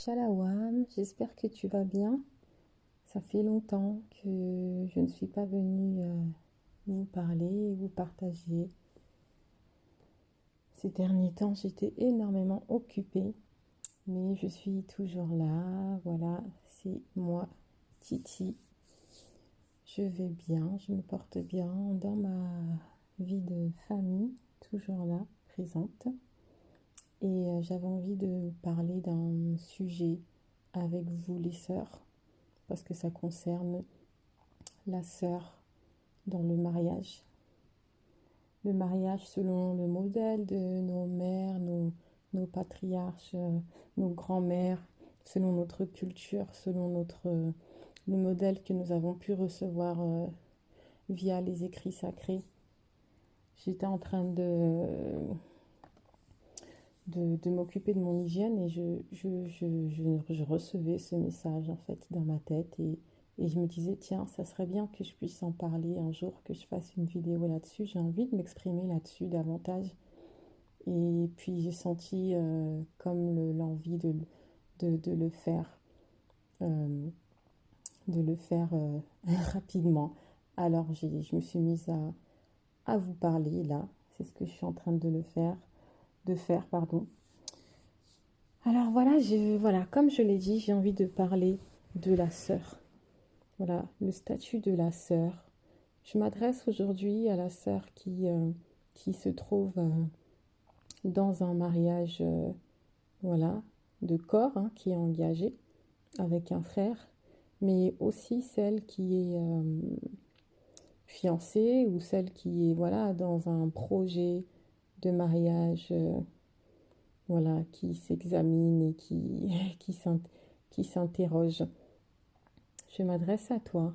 Shalawam, j'espère que tu vas bien. Ça fait longtemps que je ne suis pas venue vous parler, vous partager. Ces derniers temps, j'étais énormément occupée, mais je suis toujours là. Voilà, c'est moi, Titi. Je vais bien, je me porte bien dans ma vie de famille, toujours là, présente. Et j'avais envie de parler d'un sujet avec vous, les sœurs, parce que ça concerne la sœur dans le mariage. Le mariage selon le modèle de nos mères, nos patriarches, nos grands-mères, selon notre culture, selon le modèle que nous avons pu recevoir via les écrits sacrés. J'étais en train de m'occuper de mon hygiène et je recevais ce message en fait dans ma tête et je me disais tiens ça serait bien que je puisse en parler un jour, que je fasse une vidéo là-dessus, j'ai envie de m'exprimer là-dessus davantage et puis j'ai senti comme l'envie de le faire euh, rapidement. Alors je me suis mise à vous parler là, c'est ce que je suis en train de faire, pardon. Alors voilà, voilà, comme je l'ai dit, j'ai envie de parler de la sœur. Voilà, le statut de la sœur. Je m'adresse aujourd'hui à la sœur qui se trouve dans un mariage, voilà, de corps, hein, qui est engagé avec un frère, mais aussi celle qui est fiancée ou celle qui est, voilà, dans un projet de mariage. Voilà, qui s'examine et qui s'interroge. Je m'adresse à toi.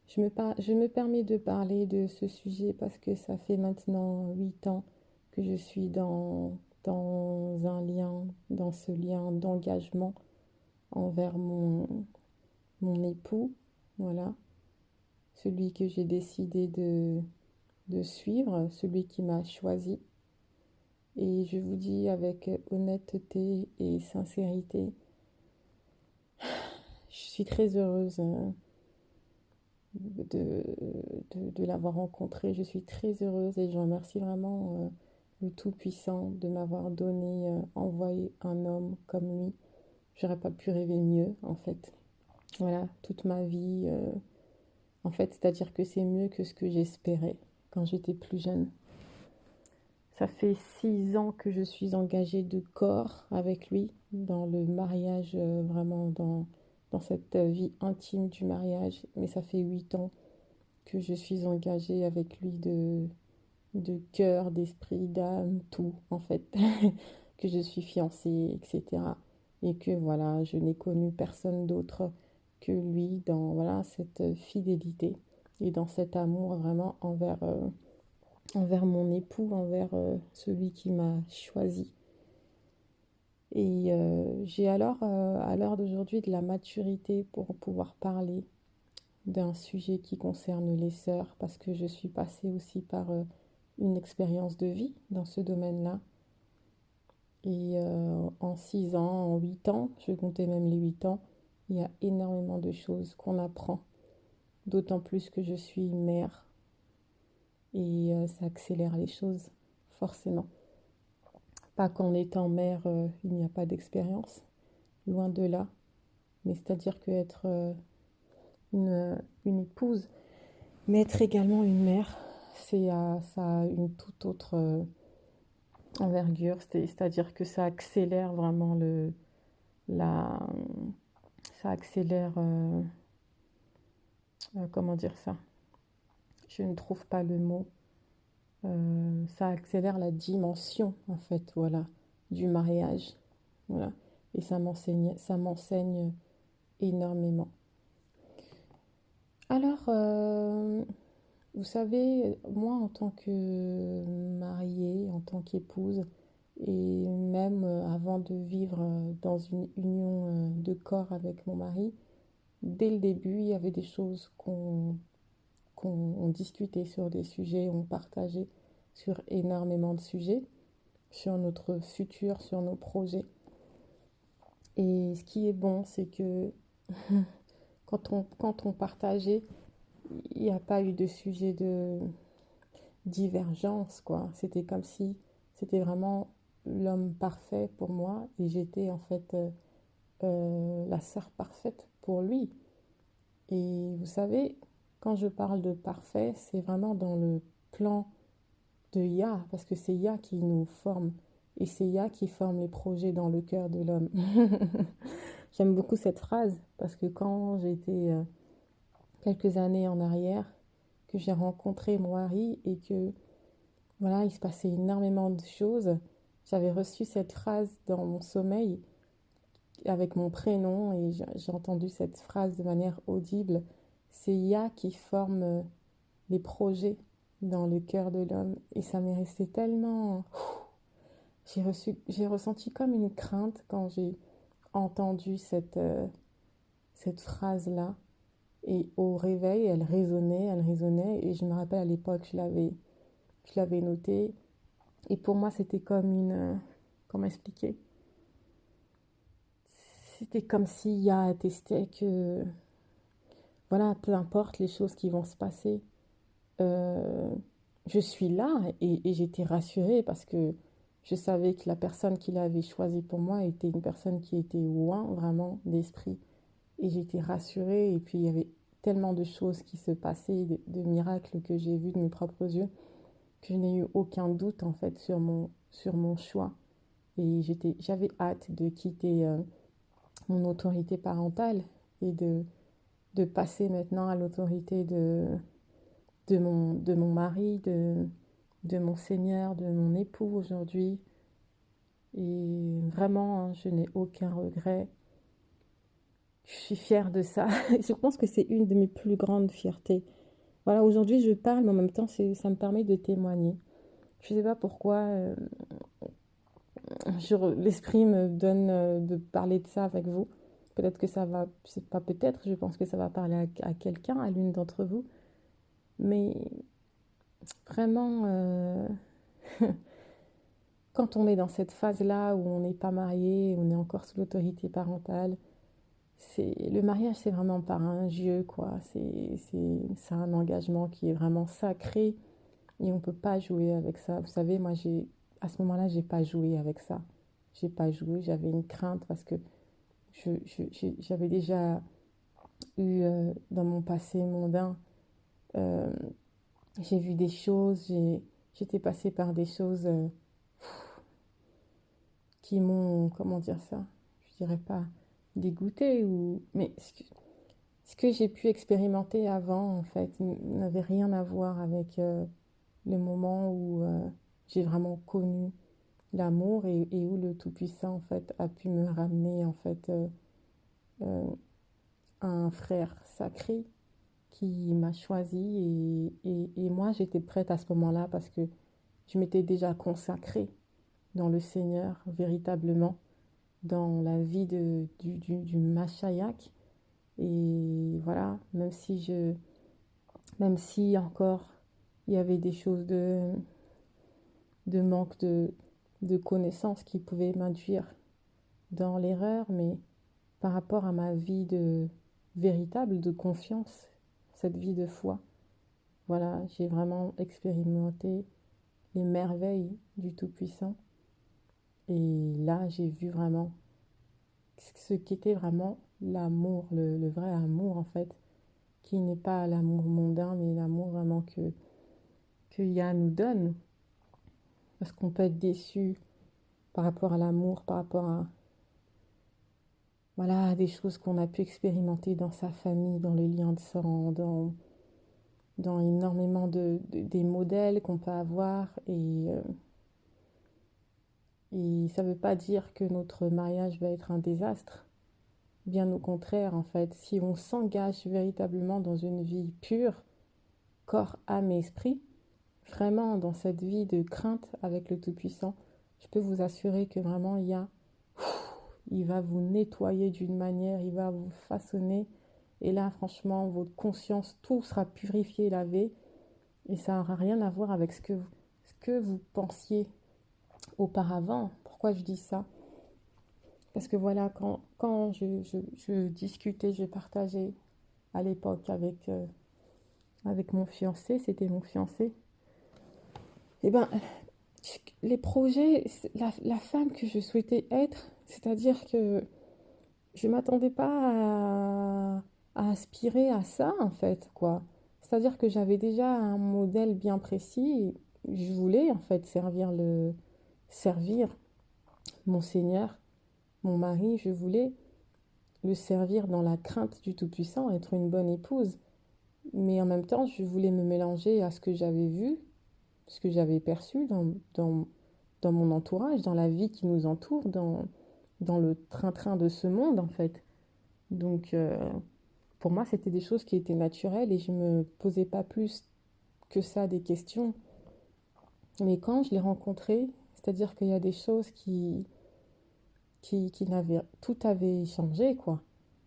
Je me permets de parler de ce sujet parce que ça fait maintenant 8 ans que je suis dans un lien, dans ce lien d'engagement envers mon époux, voilà, celui que j'ai décidé de suivre, celui qui m'a choisi. Et je vous dis avec honnêteté et sincérité, je suis très heureuse de, de l'avoir rencontré. Je suis très heureuse et je remercie vraiment le Tout-Puissant de m'avoir donné, envoyé un homme comme lui. J'aurais pas pu rêver mieux, en fait. Voilà, toute ma vie, en fait, c'est-à-dire que c'est mieux que ce que j'espérais quand j'étais plus jeune. Ça fait 6 ans que je suis engagée de corps avec lui, dans le mariage, vraiment dans cette vie intime du mariage. Mais ça fait 8 ans que je suis engagée avec lui de cœur, d'esprit, d'âme, tout en fait. Que je suis fiancée, etc. Et que voilà, je n'ai connu personne d'autre que lui dans voilà, cette fidélité et dans cet amour vraiment envers mon époux, envers celui qui m'a choisi. Et j'ai alors, à l'heure d'aujourd'hui, de la maturité pour pouvoir parler d'un sujet qui concerne les sœurs, parce que je suis passée aussi par une expérience de vie dans ce domaine-là. Et en 6 ans, en 8 ans, je comptais même les 8 ans, il y a énormément de choses qu'on apprend, d'autant plus que je suis mère, et ça accélère les choses, forcément. Pas qu'en étant mère, il n'y a pas d'expérience, loin de là, mais c'est-à-dire qu'être une épouse, mais être également une mère, ça a une toute autre envergure, c'est-à-dire que ça accélère vraiment la, ça accélère, comment dire ça? Je ne trouve pas le mot. Ça accélère la dimension, en fait, voilà, du mariage, voilà. Et ça m'enseigne énormément. Alors, vous savez, moi en tant que mariée, en tant qu'épouse, et même avant de vivre dans une union de corps avec mon mari, dès le début, il y avait des choses qu'on discutait sur des sujets, on partageait sur énormément de sujets, sur notre futur, sur nos projets. Et ce qui est bon, c'est que quand on partageait, il n'y a pas eu de sujet de divergence, quoi. C'était comme si c'était vraiment l'homme parfait pour moi et j'étais en fait la sœur parfaite pour lui. Et vous savez, quand je parle de parfait, c'est vraiment dans le plan de Yah, parce que c'est Yah qui nous forme et c'est Yah qui forme les projets dans le cœur de l'homme. J'aime beaucoup cette phrase parce que quand j'étais quelques années en arrière, que j'ai rencontré mon mari et que voilà, il se passait énormément de choses, j'avais reçu cette phrase dans mon sommeil avec mon prénom et j'ai entendu cette phrase de manière audible. C'est Yah qui forme les projets dans le cœur de l'homme et ça m'est resté tellement. J'ai ressenti comme une crainte quand j'ai entendu cette phrase-là. Et au réveil, elle résonnait. Et je me rappelle à l'époque, je l'avais notée. Et pour moi, c'était comme comment expliquer? C'était comme s'il y a attesté que, voilà, peu importe les choses qui vont se passer, euh, je suis là et j'étais rassurée parce que je savais que la personne qu'il avait choisie pour moi était une personne qui était loin vraiment d'esprit. Et j'étais rassurée et puis il y avait tellement de choses qui se passaient, de miracles que j'ai vus de mes propres yeux, que je n'ai eu aucun doute en fait sur mon choix. Et j'avais hâte de quitter mon autorité parentale et de passer maintenant à l'autorité de mon mari, de mon Seigneur, de mon époux aujourd'hui. Et vraiment, hein, je n'ai aucun regret. Je suis fière de ça. Je pense que c'est une de mes plus grandes fiertés. Voilà, aujourd'hui je parle, mais en même temps, ça me permet de témoigner. Je ne sais pas pourquoi l'esprit me donne de parler de ça avec vous. Peut-être que ça va, c'est pas peut-être, je pense que ça va parler à quelqu'un, à l'une d'entre vous. Mais vraiment, quand on est dans cette phase-là où on n'est pas marié, on est encore sous l'autorité parentale, le mariage, c'est vraiment par un jeu, quoi. C'est un engagement qui est vraiment sacré et on peut pas jouer avec ça. Vous savez, moi, à ce moment-là, j'ai pas joué avec ça. J'ai pas joué, j'avais une crainte parce que j'avais déjà eu dans mon passé mondain, euh, j'ai vu des choses, j'étais passée par des choses qui m'ont, comment dire ça? Je dirais pas dégoûtée mais ce que j'ai pu expérimenter avant, en fait, n'avait rien à voir avec le moment où j'ai vraiment connu l'amour et où le Tout-Puissant, en fait, a pu me ramener, en fait, euh, à un frère sacré qui m'a choisi et moi, j'étais prête à ce moment-là parce que je m'étais déjà consacrée dans le Seigneur, véritablement, dans la vie du Machayak. Et voilà, même si encore il y avait des choses de manque de connaissances qui pouvaient m'induire dans l'erreur, mais par rapport à ma vie de véritable, de confiance, cette vie de foi, voilà, j'ai vraiment expérimenté les merveilles du Tout-Puissant. Et là, j'ai vu vraiment ce qu'était vraiment l'amour, le vrai amour en fait, qui n'est pas l'amour mondain, mais l'amour vraiment que Yah nous donne. Parce qu'on peut être déçu par rapport à l'amour, par rapport à voilà, des choses qu'on a pu expérimenter dans sa famille, dans le lien de sang, dans énormément des modèles qu'on peut avoir. Et ça ne veut pas dire que notre mariage va être un désastre. Bien au contraire, en fait, si on s'engage véritablement dans une vie pure, corps, âme et esprit, vraiment dans cette vie de crainte avec le Tout-Puissant, je peux vous assurer que vraiment il va vous nettoyer d'une manière, il va vous façonner. Et là, franchement, votre conscience, tout sera purifié, lavé. Et ça n'aura rien à voir avec ce que vous pensiez auparavant. Pourquoi je dis ça? Parce que voilà, quand je discutais, je partageais à l'époque avec mon fiancé, c'était mon fiancé, et ben, les projets, la femme que je souhaitais être, c'est-à-dire que je m'attendais pas à aspirer à ça, en fait, quoi. C'est-à-dire que j'avais déjà un modèle bien précis. Je voulais, en fait, servir mon Seigneur, mon mari. Je voulais le servir dans la crainte du Tout-Puissant, être une bonne épouse. Mais en même temps, je voulais me mélanger à ce que j'avais vu, ce que j'avais perçu dans mon entourage, dans la vie qui nous entoure, dans le train-train de ce monde, en fait. Donc, pour moi, c'était des choses qui étaient naturelles et je me posais pas plus que ça des questions. Mais quand je l'ai rencontré, c'est-à-dire qu'il y a des choses qui n'avaient, tout avait changé, quoi.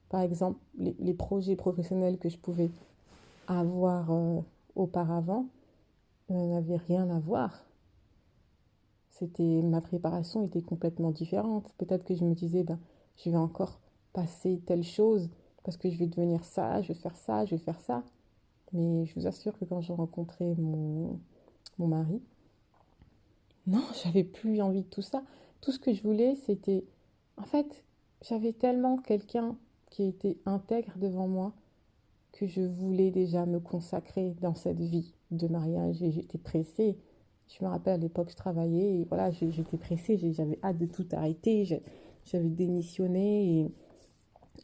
Par exemple, les projets professionnels que je pouvais avoir auparavant n'avaient rien à voir. Ma préparation était complètement différente. Peut-être que je me disais, ben, je vais encore passer telle chose parce que je vais devenir ça, je vais faire ça, je vais faire ça. Mais je vous assure que quand j'ai rencontré mon mari, non, j'avais plus envie de tout ça. Tout ce que je voulais, c'était... En fait, j'avais tellement quelqu'un qui était intègre devant moi que je voulais déjà me consacrer dans cette vie de mariage et j'étais pressée. Je me rappelle à l'époque, je travaillais et voilà, j'étais pressée, j'avais hâte de tout arrêter, j'avais démissionné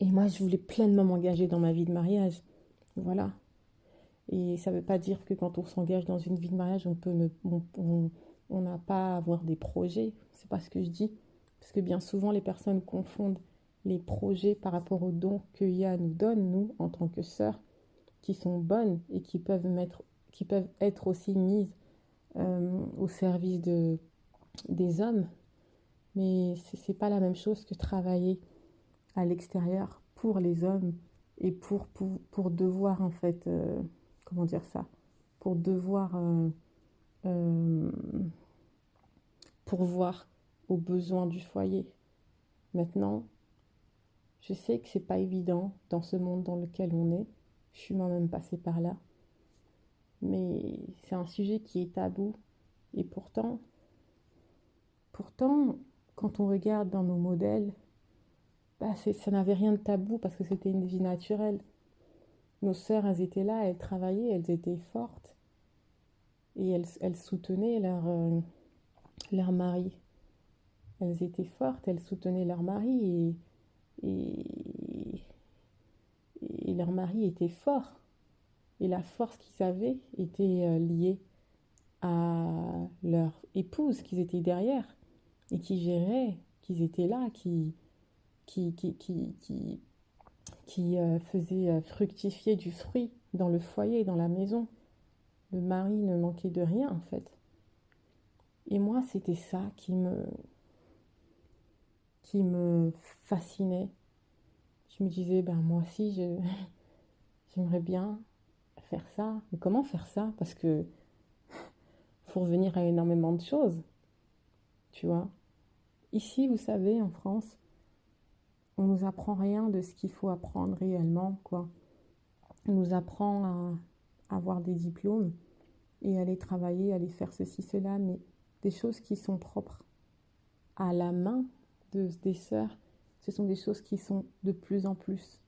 et moi je voulais pleinement m'engager dans ma vie de mariage. Voilà. Et ça ne veut pas dire que quand on s'engage dans une vie de mariage, on n'a pas à avoir des projets. C'est pas ce que je dis. Parce que bien souvent, les personnes confondent les projets par rapport aux dons que Yah nous donne, nous, en tant que sœurs, qui sont bonnes et qui peuvent être aussi mises au service des hommes. Mais c'est pas la même chose que travailler à l'extérieur pour les hommes et pour devoir, en fait, comment dire ça, pour devoir euh, pourvoir aux besoins du foyer. Maintenant, je sais que c'est pas évident dans ce monde dans lequel on est. Je suis moi-même passée par là. Mais c'est un sujet qui est tabou. Et pourtant, quand on regarde dans nos modèles, bah ça n'avait rien de tabou parce que c'était une vie naturelle. Nos sœurs, elles étaient là, elles travaillaient, elles étaient fortes et elles soutenaient leur mari. Elles étaient fortes, elles soutenaient leur mari et, et leur mari était fort. Et la force qu'ils avaient était liée à leur épouse qu'ils étaient derrière et qui géraient, qu'ils étaient là, qui faisait fructifier du fruit dans le foyer, dans la maison. Le mari ne manquait de rien en fait. Et moi, c'était ça qui me fascinait. Je me disais, ben moi aussi, j'aimerais bien faire ça. Mais comment faire ça? Parce que faut revenir à énormément de choses, tu vois. Ici, vous savez, en France, on nous apprend rien de ce qu'il faut apprendre réellement, quoi. On nous apprend à avoir des diplômes et aller travailler, aller faire ceci, cela, mais des choses qui sont propres à la main des sœurs, ce sont des choses qui sont de plus en plus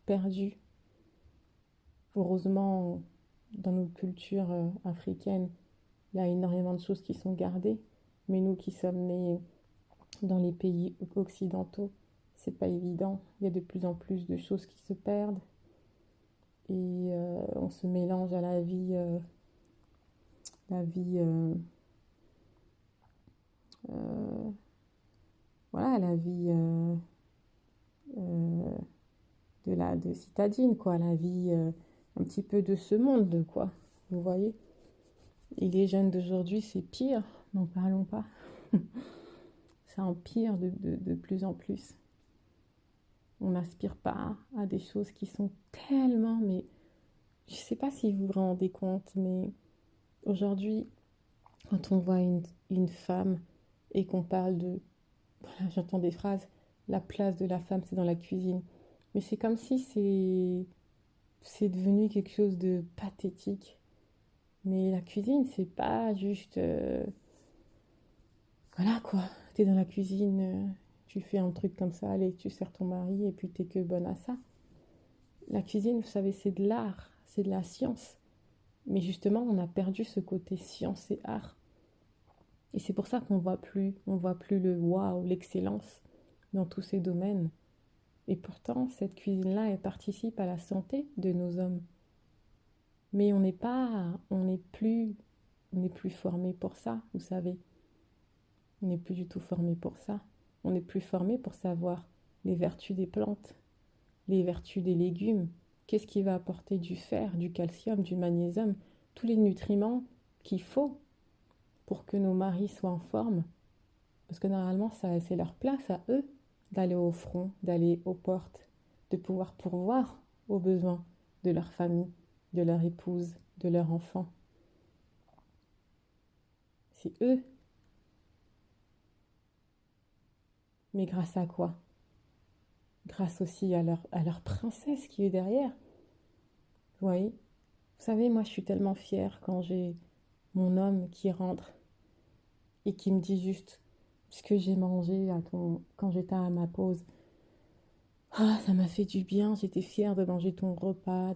perdues. Heureusement, dans notre culture africaine, il y a énormément de choses qui sont gardées, mais nous qui sommes nés dans les pays occidentaux, c'est pas évident. Il y a de plus en plus de choses qui se perdent et on se mélange à la vie, euh, voilà, la vie euh, de citadine, quoi, la vie un petit peu de ce monde, quoi. Vous voyez? Et les jeunes d'aujourd'hui, c'est pire, n'en parlons pas. Ça empire de plus en plus. On n'aspire pas à des choses qui sont tellement, mais je ne sais pas si vous vous rendez compte, mais aujourd'hui, quand on voit une femme et qu'on parle de, voilà, j'entends des phrases, la place de la femme, c'est dans la cuisine. Mais c'est comme si c'est devenu quelque chose de pathétique. Mais la cuisine, c'est pas juste... voilà quoi, t'es dans la cuisine, tu fais un truc comme ça, allez, tu sers ton mari et puis t'es que bonne à ça. La cuisine, vous savez, c'est de l'art, c'est de la science. Mais justement, on a perdu ce côté science et art. Et c'est pour ça on voit plus le waouh, l'excellence dans tous ces domaines. Et pourtant, cette cuisine-là, elle participe à la santé de nos hommes. Mais on n'est plus formé pour ça, vous savez. On n'est plus du tout formé pour ça. On n'est plus formé pour savoir les vertus des plantes, les vertus des légumes. Qu'est-ce qui va apporter du fer, du calcium, du magnésium, tous les nutriments qu'il faut pour que nos maris soient en forme. Parce que normalement, ça, c'est leur place à eux d'aller au front, d'aller aux portes, de pouvoir pourvoir aux besoins de leur famille, de leur épouse, de leur enfant. C'est eux. Mais grâce à quoi? Grâce aussi à leur princesse qui est derrière. Vous voyez? Vous savez, moi, je suis tellement fière quand j'ai mon homme qui rentre et qui me dit juste ce que j'ai mangé quand j'étais à ma pause. Ah, ça m'a fait du bien, j'étais fière de manger ton repas.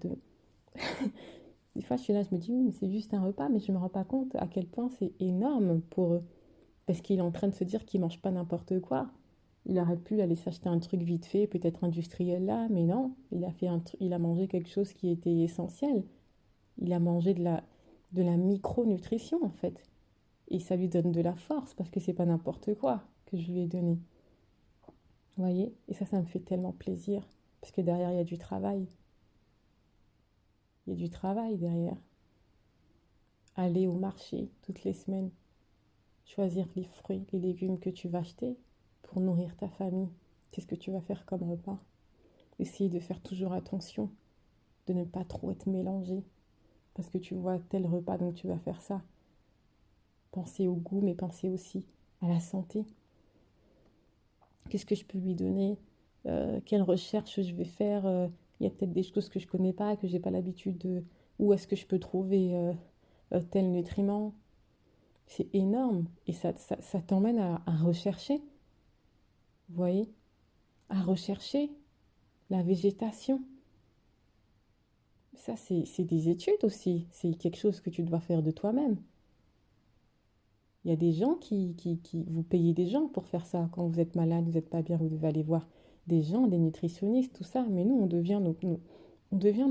Des fois, je suis là, je me dis, oui, mais c'est juste un repas, mais je ne me rends pas compte à quel point c'est énorme pour eux. Parce qu'il est en train de se dire qu'il mange pas n'importe quoi. Il aurait pu aller s'acheter un truc vite fait, peut-être industriel là, mais non, il a mangé quelque chose qui était essentiel. Il a mangé de la micronutrition en fait. Et ça lui donne de la force parce que c'est pas n'importe quoi que je lui ai donné. Vous voyez? Et ça me fait tellement plaisir parce que derrière il y a du travail. Il y a du travail derrière. Aller au marché toutes les semaines, choisir les fruits, les légumes que tu vas acheter pour nourrir ta famille. Qu'est-ce que tu vas faire comme repas? Essayer de faire toujours attention, de ne pas trop être mélangé. Parce que tu vois tel repas, donc tu vas faire ça. Penser au goût, mais penser aussi à la santé. Qu'est-ce que je peux lui donner? Quelle recherche je vais faire? Il y a peut-être des choses que je ne connais pas, que je n'ai pas l'habitude de... Où est-ce que je peux trouver tel nutriment? C'est énorme. Et ça t'emmène à rechercher, vous voyez? À rechercher la végétation. Ça, c'est des études aussi. C'est quelque chose que tu dois faire de toi-même. Il y a des gens vous payez des gens pour faire ça. Quand vous êtes malade, vous n'êtes pas bien, vous devez aller voir des gens, des nutritionnistes, tout ça. Mais nous, on devient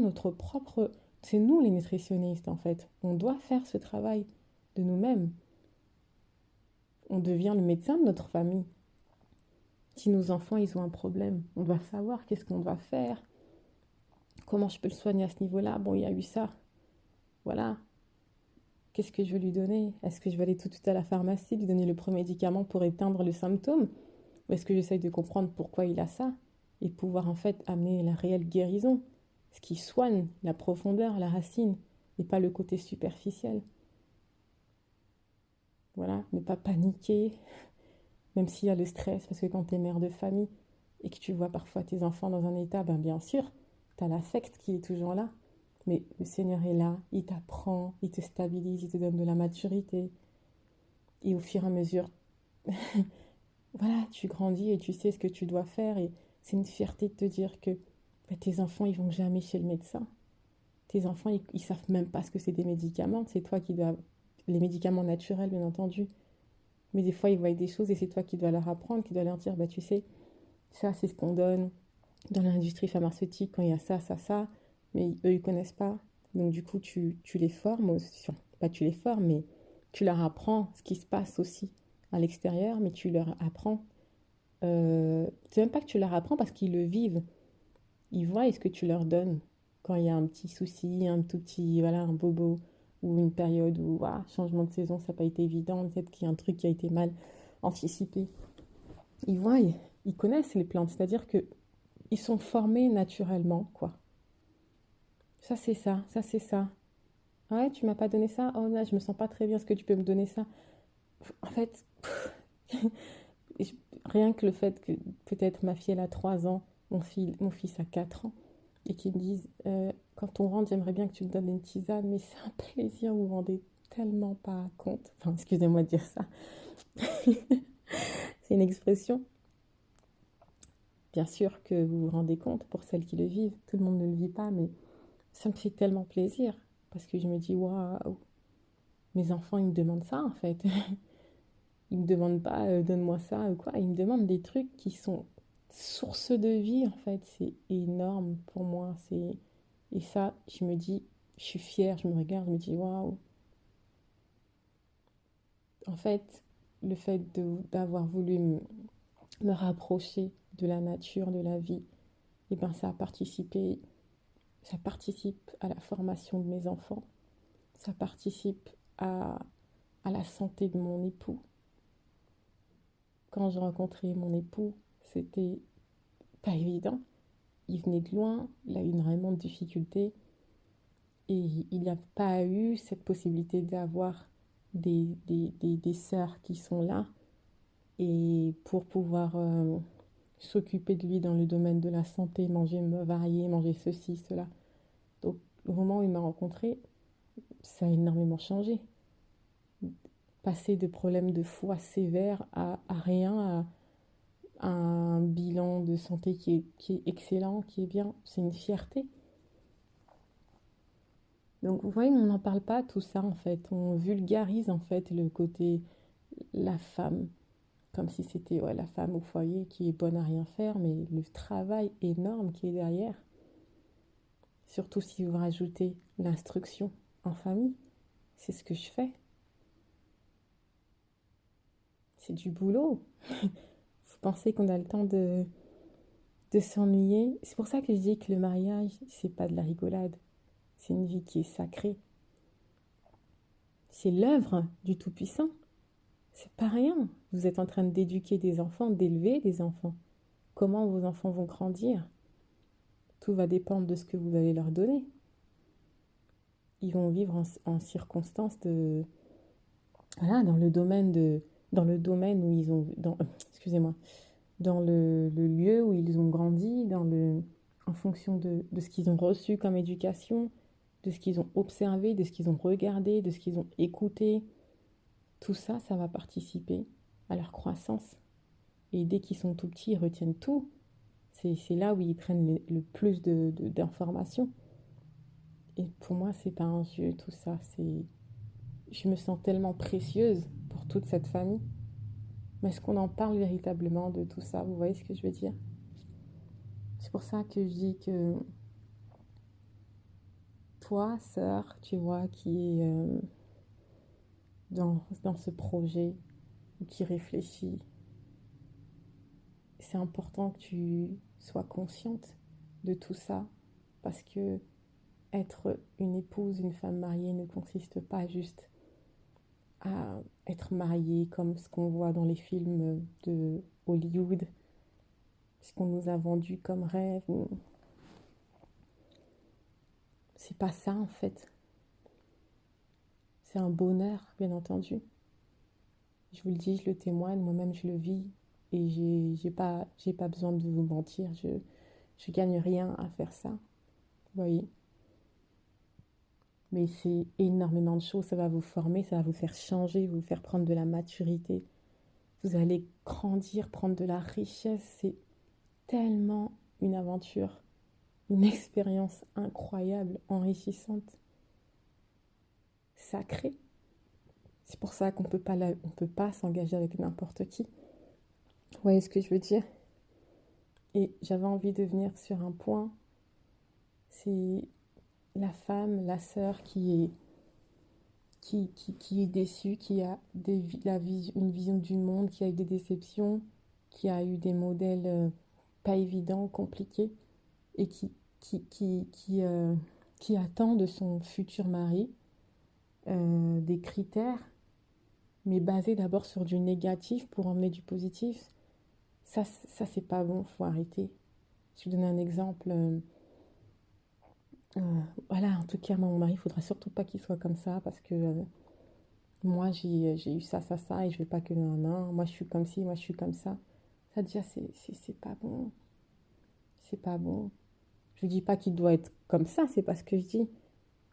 notre propre... C'est nous les nutritionnistes, en fait. On doit faire ce travail de nous-mêmes. On devient le médecin de notre famille. Si nos enfants, ils ont un problème, on doit savoir qu'est-ce qu'on doit faire. Comment je peux le soigner à ce niveau-là? Bon, il y a eu ça. Voilà. Qu'est-ce que je vais lui donner? Est-ce que je vais aller tout de suite à la pharmacie, lui donner le premier médicament pour éteindre le symptôme? Ou est-ce que j'essaye de comprendre pourquoi il a ça et pouvoir en fait amener la réelle guérison, ce qui soigne la profondeur, la racine, et pas le côté superficiel. Voilà, ne pas paniquer, même s'il y a le stress, parce que quand tu es mère de famille et que tu vois parfois tes enfants dans un état, ben bien sûr, tu as l'affect qui est toujours là. Mais le Seigneur est là, il t'apprend, il te stabilise, il te donne de la maturité. Et au fur et à mesure, voilà, tu grandis et tu sais ce que tu dois faire. Et c'est une fierté de te dire que bah, tes enfants, ils vont jamais chez le médecin. Tes enfants, ils savent même pas ce que c'est des médicaments. C'est toi qui dois... Les médicaments naturels, bien entendu. Mais des fois, ils voient des choses et c'est toi qui dois leur apprendre, qui dois leur dire, bah tu sais, ça, c'est ce qu'on donne dans l'industrie pharmaceutique quand il y a ça, ça, ça. Mais eux, ils connaissent pas. Donc du coup, tu les formes aussi. Pas tu les formes, mais tu leur apprends ce qui se passe aussi à l'extérieur, mais tu leur apprends. C'est même pas que tu leur apprends parce qu'ils le vivent. Ils voient ce que tu leur donnes quand il y a un petit souci, un tout petit, voilà, un bobo ou une période où, voilà, changement de saison, ça n'a pas été évident, peut-être qu'il y a un truc qui a été mal anticipé. Ils voient, ils connaissent les plantes, c'est-à-dire que ils sont formés naturellement, quoi. Ça c'est ça. Ah ouais, tu m'as pas donné ça? Oh là, je me sens pas très bien, est-ce que tu peux me donner ça? En fait, rien que le fait que peut-être ma fille elle a 3 ans, mon fils a 4 ans, et qu'ils me disent quand on rentre, j'aimerais bien que tu me donnes une tisane, mais c'est un plaisir, vous vous rendez tellement pas compte. Enfin, excusez-moi de dire ça. C'est une expression. Bien sûr que vous vous rendez compte pour celles qui le vivent. Tout le monde ne le vit pas, mais ça me fait tellement plaisir. Parce que je me dis, waouh, mes enfants, ils me demandent ça en fait. Ils me demandent pas, donne-moi ça ou quoi. Ils me demandent des trucs qui sont source de vie en fait. C'est énorme pour moi. Et ça, je me dis, je suis fière, je me regarde, je me dis, waouh. En fait, le fait d'avoir voulu me rapprocher de la nature, de la vie, et ben ça participe à la formation de mes enfants, ça participe à, à la santé de mon époux. Quand j'ai rencontré mon époux, c'était pas évident. Il venait de loin, il a eu énormément de difficultés et il n'a pas eu cette possibilité d'avoir des sœurs qui sont là et pour pouvoir s'occuper de lui dans le domaine de la santé, manger varié, manger ceci, cela. Donc au moment où il m'a rencontré, ça a énormément changé. Passer de problèmes de foie sévères à rien, à un bilan de santé qui est excellent, qui est bien, c'est une fierté. Donc vous voyez, on n'en parle pas tout ça en fait. On vulgarise en fait le côté la femme, comme si c'était ouais, la femme au foyer qui est bonne à rien faire, mais le travail énorme qui est derrière, surtout si vous rajoutez l'instruction en famille, c'est ce que je fais. C'est du boulot. Vous pensez qu'on a le temps de s'ennuyer? C'est pour ça que je dis que le mariage, c'est pas de la rigolade. C'est une vie qui est sacrée. C'est l'œuvre du Tout-Puissant. C'est pas rien. Vous êtes en train d'éduquer des enfants, d'élever des enfants. Comment vos enfants vont grandir? Tout va dépendre de ce que vous allez leur donner. Ils vont vivre en circonstances de... Voilà, dans le domaine où ils ont... excusez-moi. Dans le lieu où ils ont grandi, en fonction de ce qu'ils ont reçu comme éducation, de ce qu'ils ont observé, de ce qu'ils ont regardé, de ce qu'ils ont écouté. Tout ça, ça va participer à leur croissance. Et dès qu'ils sont tout petits, ils retiennent tout. C'est là où ils prennent le plus d'informations. Et pour moi, c'est pas un jeu, tout ça. Je me sens tellement précieuse pour toute cette famille. Mais est-ce qu'on en parle véritablement de tout ça? Vous voyez ce que je veux dire? C'est pour ça que je dis que toi, sœur, tu vois, qui est dans ce projet, qui réfléchit, c'est important que tu sois consciente de tout ça, parce que être une épouse, une femme mariée ne consiste pas juste à être mariée comme ce qu'on voit dans les films de Hollywood, ce qu'on nous a vendu comme rêve. C'est pas ça en fait. C'est un bonheur, bien entendu. Je vous le dis, je le témoigne, moi-même je le vis et j'ai pas besoin de vous mentir. Je gagne rien à faire ça, vous voyez. Mais c'est énormément de choses, ça va vous former, ça va vous faire changer, vous faire prendre de la maturité. Vous allez grandir, prendre de la richesse. C'est tellement une aventure, une expérience incroyable, enrichissante, sacrée. C'est pour ça qu'on peut pas s'engager avec n'importe qui. Vous voyez ce que je veux dire? Et j'avais envie de venir sur un point, c'est la femme, la sœur qui est déçue, qui a une vision du monde, qui a eu des déceptions, qui a eu des modèles pas évidents, compliqués, et qui attend de son futur mari des critères, mais basés d'abord sur du négatif pour emmener du positif. Ça c'est pas bon, faut arrêter. Je vais vous donner un exemple. Voilà, en tout cas, mon mari, il faudra surtout pas qu'il soit comme ça parce que moi, j'ai eu ça, et je veux pas que non, non, moi je suis comme ci, moi je suis comme ça. Ça déjà, c'est pas bon. C'est pas bon. Je dis pas qu'il doit être comme ça, c'est pas ce que je dis.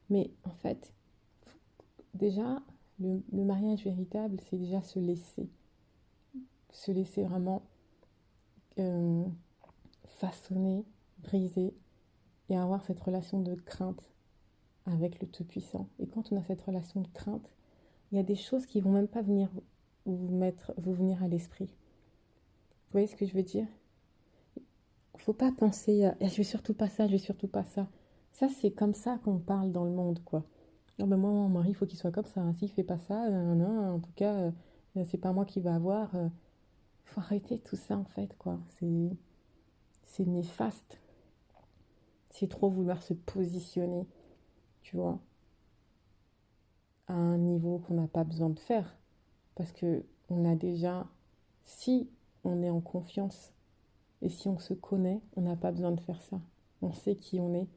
Mais en fait, déjà, le mariage véritable, c'est déjà se laisser. Se laisser vraiment euh, façonner, briser et avoir cette relation de crainte avec le Tout-Puissant. Et quand on a cette relation de crainte, il y a des choses qui vont même pas venir vous venir à l'esprit. Vous voyez ce que je veux dire? Faut pas penser je vais surtout pas ça, je vais surtout pas ça. Ça, c'est comme ça qu'on parle dans le monde, quoi. Non, mais moi, mon mari, il faut qu'il soit comme ça. S'il fait pas ça, non, en tout cas, c'est pas moi qui va avoir. Faut arrêter tout ça, en fait, quoi. C'est néfaste. C'est trop vouloir se positionner, tu vois, à un niveau qu'on n'a pas besoin de faire. Parce que on a déjà, si on est en confiance et si on se connaît, on n'a pas besoin de faire ça. On sait qui on est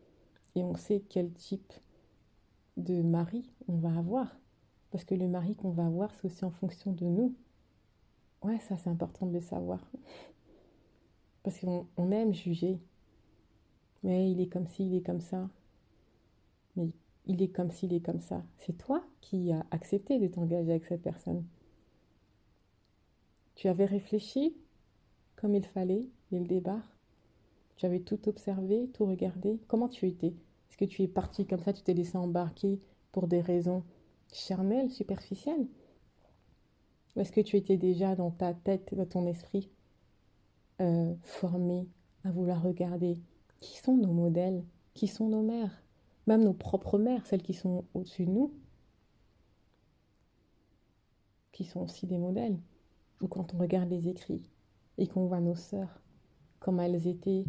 et on sait quel type de mari on va avoir. Parce que le mari qu'on va avoir, c'est aussi en fonction de nous. Ouais, ça c'est important de le savoir. Parce qu'on aime juger. Mais il est comme ci, il est comme ça. Mais il est comme ci, il est comme ça. C'est toi qui as accepté de t'engager avec cette personne. Tu avais réfléchi comme il fallait dès le départ. Tu avais tout observé, tout regardé. Comment tu étais? Est-ce que tu es parti comme ça, tu t'es laissé embarquer pour des raisons charnelles, superficielles? Ou est-ce que tu étais déjà dans ta tête, dans ton esprit, formé à vouloir regarder qui sont nos modèles, qui sont nos mères, même nos propres mères, celles qui sont au-dessus de nous, qui sont aussi des modèles. Ou quand on regarde les écrits et qu'on voit nos sœurs, comment elles étaient,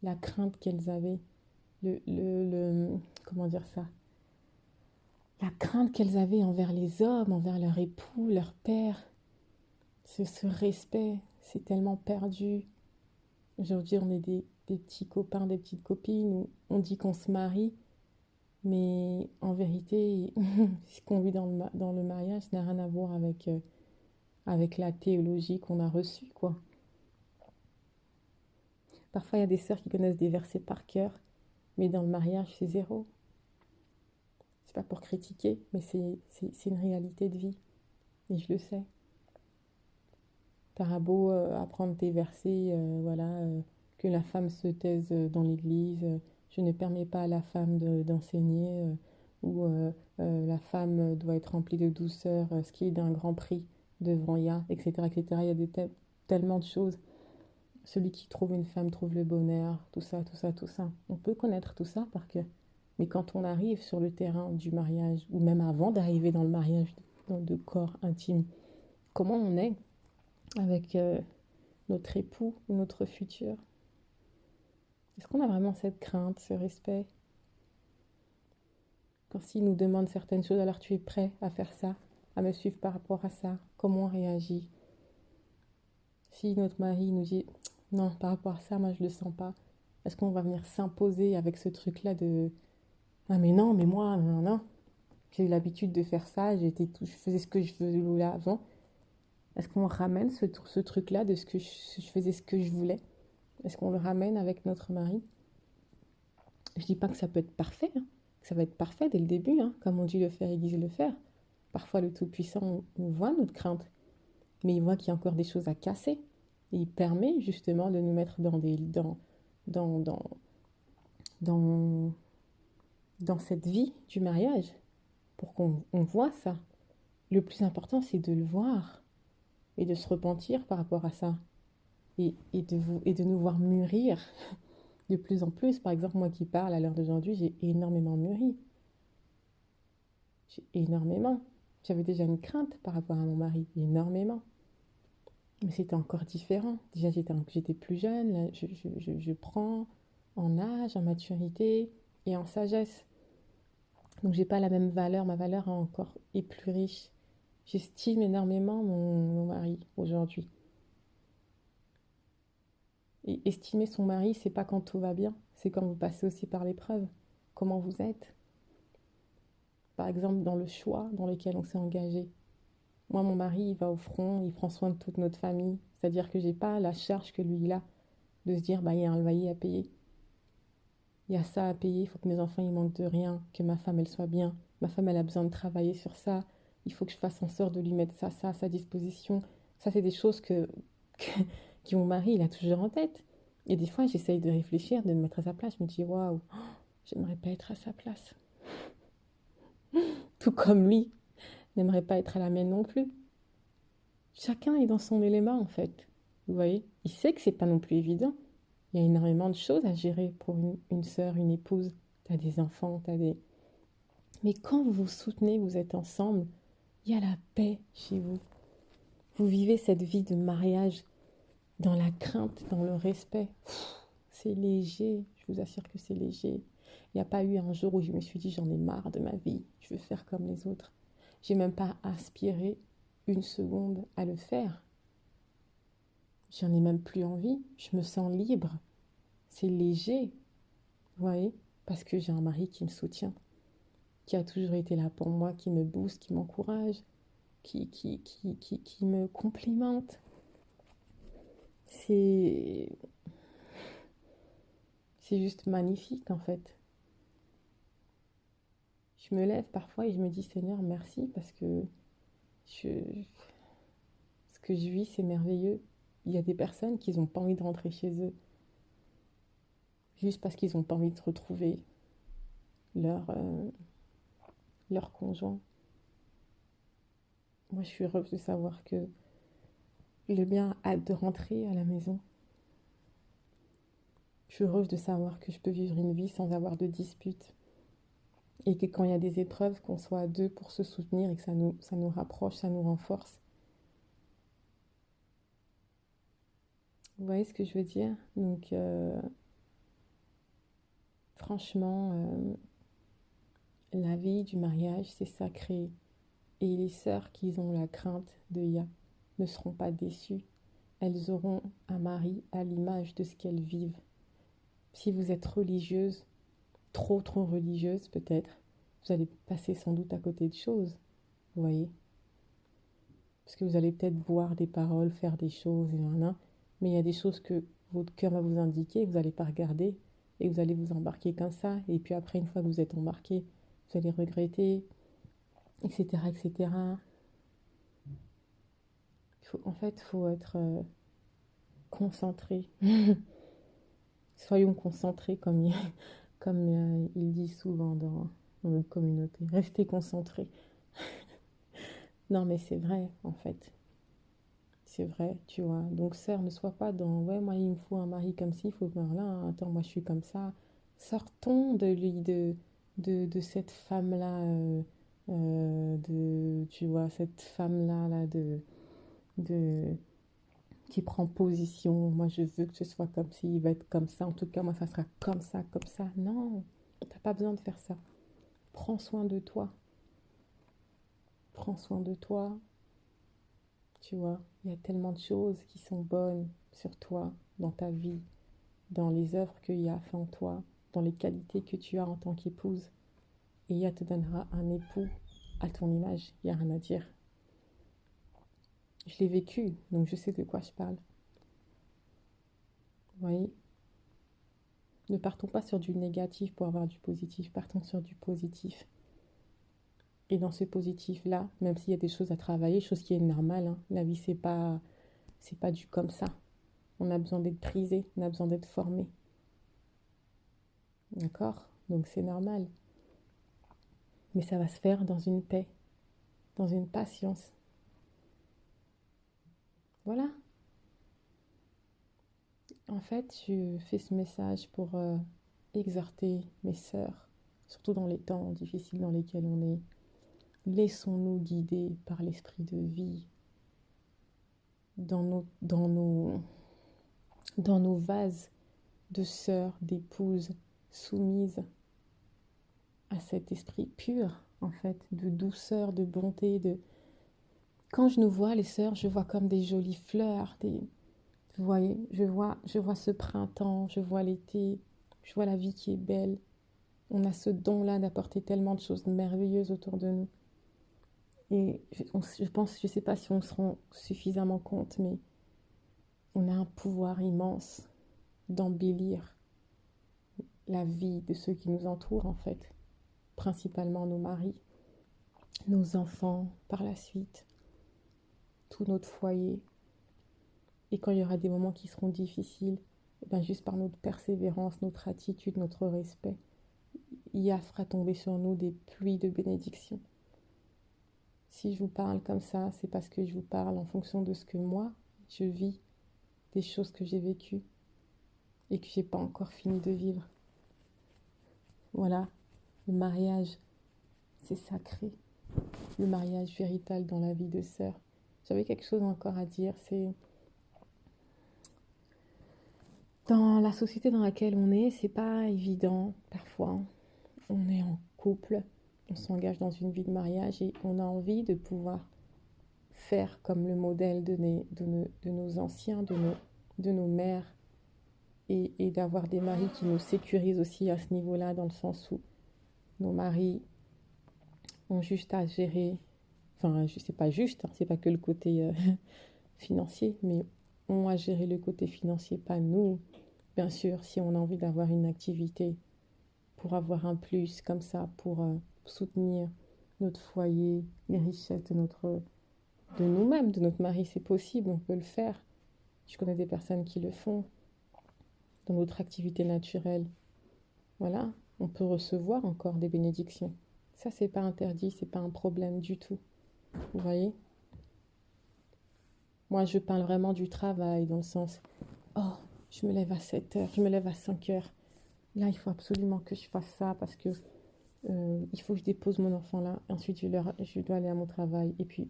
la crainte qu'elles avaient, comment dire ça, la crainte qu'elles avaient envers les hommes, envers leur époux, leur père, ce respect, c'est tellement perdu. Aujourd'hui, on est des petits copains, des petites copines, où on dit qu'on se marie, mais en vérité, ce qu'on vit dans le mariage n'a rien à voir avec la théologie qu'on a reçue, quoi. Parfois, il y a des sœurs qui connaissent des versets par cœur, mais dans le mariage, c'est zéro. C'est pas pour critiquer, mais c'est une réalité de vie, et je le sais. T'auras beau apprendre tes versets, voilà, que la femme se taise dans l'église, je ne permets pas à la femme d'enseigner, ou la femme doit être remplie de douceur, ce qui est d'un grand prix devant Yah, etc., etc. Il y a tellement de choses. Celui qui trouve une femme trouve le bonheur, tout ça, tout ça, tout ça. On peut connaître tout ça par cœur. Mais quand on arrive sur le terrain du mariage, ou même avant d'arriver dans le mariage de corps intime, comment on est avec notre époux ou notre futur? Est-ce qu'on a vraiment cette crainte, ce respect? Quand s'il nous demande certaines choses, alors tu es prêt à faire ça, à me suivre par rapport à ça? Comment on réagit? Si notre mari nous dit non, par rapport à ça, moi je le sens pas, est-ce qu'on va venir s'imposer avec ce truc-là de ah mais non, mais moi, non, non, j'ai eu l'habitude de faire ça, je faisais ce que je voulais avant. Est-ce qu'on ramène ce truc-là de ce que je faisais ce que je voulais? Est-ce qu'on le ramène avec notre mari? Je dis pas que ça peut être parfait, hein, que ça va être parfait dès le début, hein, comme on dit le faire aiguise le faire. Parfois le Tout-Puissant, on voit notre crainte, mais il voit qu'il y a encore des choses à casser. Et il permet justement de nous mettre dans, dans, dans, dans cette vie du mariage pour qu'on voit ça. Le plus important, c'est de le voir et de se repentir par rapport à ça. Et de nous voir mûrir de plus en plus. Par exemple, moi qui parle à l'heure d'aujourd'hui, j'ai énormément mûri. J'ai énormément. J'avais déjà une crainte par rapport à mon mari, énormément. Mais c'était encore différent. Déjà, j'étais plus jeune, là, je prends en âge, en maturité et en sagesse. Donc, j'ai pas la même valeur. Ma valeur est plus riche. J'estime énormément mon mari aujourd'hui. Et estimer son mari, c'est pas quand tout va bien, c'est quand vous passez aussi par l'épreuve. Comment vous êtes? Par exemple, dans le choix dans lequel on s'est engagé. Moi, mon mari, il va au front, il prend soin de toute notre famille. C'est-à-dire que j'ai pas la charge que lui, il a de se dire, bah, il y a un loyer à payer. Il y a ça à payer, il faut que mes enfants, ils manquent de rien, que ma femme, elle soit bien. Ma femme, elle a besoin de travailler sur ça. Il faut que je fasse en sorte de lui mettre ça à sa disposition. Ça, c'est des choses que, que mon mari, il a toujours en tête. Et des fois, j'essaye de réfléchir, de me mettre à sa place. Je me dis, waouh, j'aimerais pas être à sa place. Tout comme lui n'aimerait pas être à la mienne non plus. Chacun est dans son élément, en fait. Vous voyez? Il sait que c'est pas non plus évident. Il y a énormément de choses à gérer pour une sœur, une épouse. T'as des enfants, t'as des... Mais quand vous vous soutenez, vous êtes ensemble, il y a la paix chez vous. Vous vivez cette vie de mariage dans la crainte, dans le respect. C'est léger, je vous assure que c'est léger. Il n'y a pas eu un jour où je me suis dit j'en ai marre de ma vie, je veux faire comme les autres. J'ai même pas aspiré une seconde à le faire. J'en ai même plus envie, je me sens libre. C'est léger, vous voyez, parce que j'ai un mari qui me soutient, qui a toujours été là pour moi, qui me booste, qui m'encourage, qui me complimente. C'est c'est juste magnifique en fait. Je me lève parfois et je me dis Seigneur merci parce que je, ce que je vis c'est merveilleux. Il y a des personnes qui n'ont pas envie de rentrer chez eux juste parce qu'ils n'ont pas envie de retrouver leur, leur conjoint. Moi je suis heureuse de savoir que le bien a hâte de rentrer à la maison. Je suis heureuse de savoir que je peux vivre une vie sans avoir de disputes. Et que quand il y a des épreuves, qu'on soit à deux pour se soutenir et que ça nous rapproche, ça nous renforce. Vous voyez ce que je veux dire? Donc, franchement, la vie du mariage, c'est sacré. Et les sœurs qui ont la crainte de Ya ne seront pas déçues. Elles auront un mari à l'image de ce qu'elles vivent. Si vous êtes religieuse, trop religieuse peut-être, vous allez passer sans doute à côté de choses, vous voyez? Parce que vous allez peut-être boire des paroles, faire des choses, et nan, mais il y a des choses que votre cœur va vous indiquer, vous n'allez pas regarder, et vous allez vous embarquer comme ça, et puis après, une fois que vous êtes embarqué, vous allez regretter, etc., etc. En fait, il faut être concentré. Soyons concentrés, comme il dit souvent dans notre communauté. Restez concentrés. Non, mais c'est vrai, en fait. C'est vrai, tu vois. Donc, sœur, ne sois pas dans, ouais, moi, il me faut un mari comme ci, il faut faire là, attends, moi, je suis comme ça. Sortons de lui, de cette femme-là, tu vois, cette femme-là, de, qui prend position. Moi, je veux que ce soit comme ci, il va être comme ça. En tout cas, moi, ça sera comme ça, comme ça. Non, t'as pas besoin de faire ça. Prends soin de toi. Prends soin de toi. Tu vois, il y a tellement de choses qui sont bonnes sur toi, dans ta vie, dans les œuvres qu'il y a fait en toi, dans les qualités que tu as en tant qu'épouse. Et il te donnera un époux à ton image, il n'y a rien à dire. Je l'ai vécu, donc je sais de quoi je parle. Vous voyez? Ne partons pas sur du négatif pour avoir du positif, partons sur du positif. Et dans ce positif-là, même s'il y a des choses à travailler, chose qui est normale, hein, la vie c'est pas du comme ça. On a besoin d'être brisé, on a besoin d'être formé. D'accord? Donc c'est normal. Mais ça va se faire dans une paix, dans une patience. Voilà. En fait, je fais ce message pour exhorter mes sœurs, surtout dans les temps difficiles dans lesquels on est. Laissons-nous guider par l'esprit de vie dans nos vases de sœurs, d'épouses soumises à cet esprit pur, en fait, de douceur, de bonté. Quand je nous vois, les sœurs, je vois comme des jolies fleurs, vous voyez, je vois ce printemps, je vois l'été, je vois la vie qui est belle. On a ce don-là d'apporter tellement de choses merveilleuses autour de nous. Et je pense, je sais pas si on se rend suffisamment compte, mais on a un pouvoir immense d'embellir la vie de ceux qui nous entourent, en fait. Principalement nos maris, nos enfants, par la suite, tout notre foyer. Et quand il y aura des moments qui seront difficiles, eh ben juste par notre persévérance, notre attitude, notre respect, IA fera tomber sur nous des pluies de bénédictions. Si je vous parle comme ça, c'est parce que je vous parle en fonction de ce que moi, je vis, des choses que j'ai vécues et que j'ai pas encore fini de vivre. Voilà, le mariage, c'est sacré. Le mariage véritable dans la vie de sœur. J'avais quelque chose encore à dire, c'est dans la société dans laquelle on est, c'est pas évident parfois. On est en couple, on s'engage dans une vie de mariage et on a envie de pouvoir faire comme le modèle de nos anciens, de nos mères et d'avoir des maris qui nous sécurisent aussi à ce niveau-là, dans le sens où nos maris ont juste à gérer, enfin, c'est pas juste, hein, c'est pas que le côté financier, mais ont à gérer le côté financier, pas nous. Bien sûr, si on a envie d'avoir une activité pour avoir un plus comme ça, pour soutenir notre foyer, les richesses de nous-mêmes, de notre mari, c'est possible, on peut le faire. Je connais des personnes qui le font dans notre activité naturelle. Voilà, on peut recevoir encore des bénédictions. Ça, c'est pas interdit, c'est pas un problème du tout. Vous voyez? Moi, je parle vraiment du travail, dans le sens, oh, je me lève à 7 heures, je me lève à 5 heures. Là, il faut absolument que je fasse ça parce que il faut que je dépose mon enfant là. Ensuite, je dois aller à mon travail. Et puis,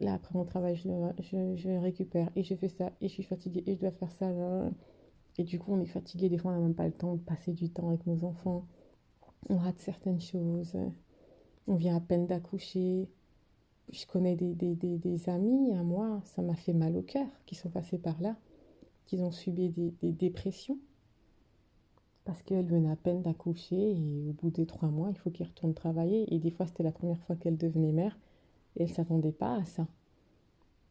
là, après mon travail, je récupère et je fais ça. Et je suis fatiguée et je dois faire ça. Là. Et du coup, on est fatigué. Des fois, on n'a même pas le temps de passer du temps avec nos enfants. On rate certaines choses. On vient à peine d'accoucher. Je connais des amis à moi, ça m'a fait mal au cœur, qui sont passés par là, qui ont subi des dépressions parce qu'elle venait à peine d'accoucher et au bout des 3 mois, il faut qu'elle retourne travailler. Et des fois, c'était la première fois qu'elle devenait mère et elle ne s'attendait pas à ça.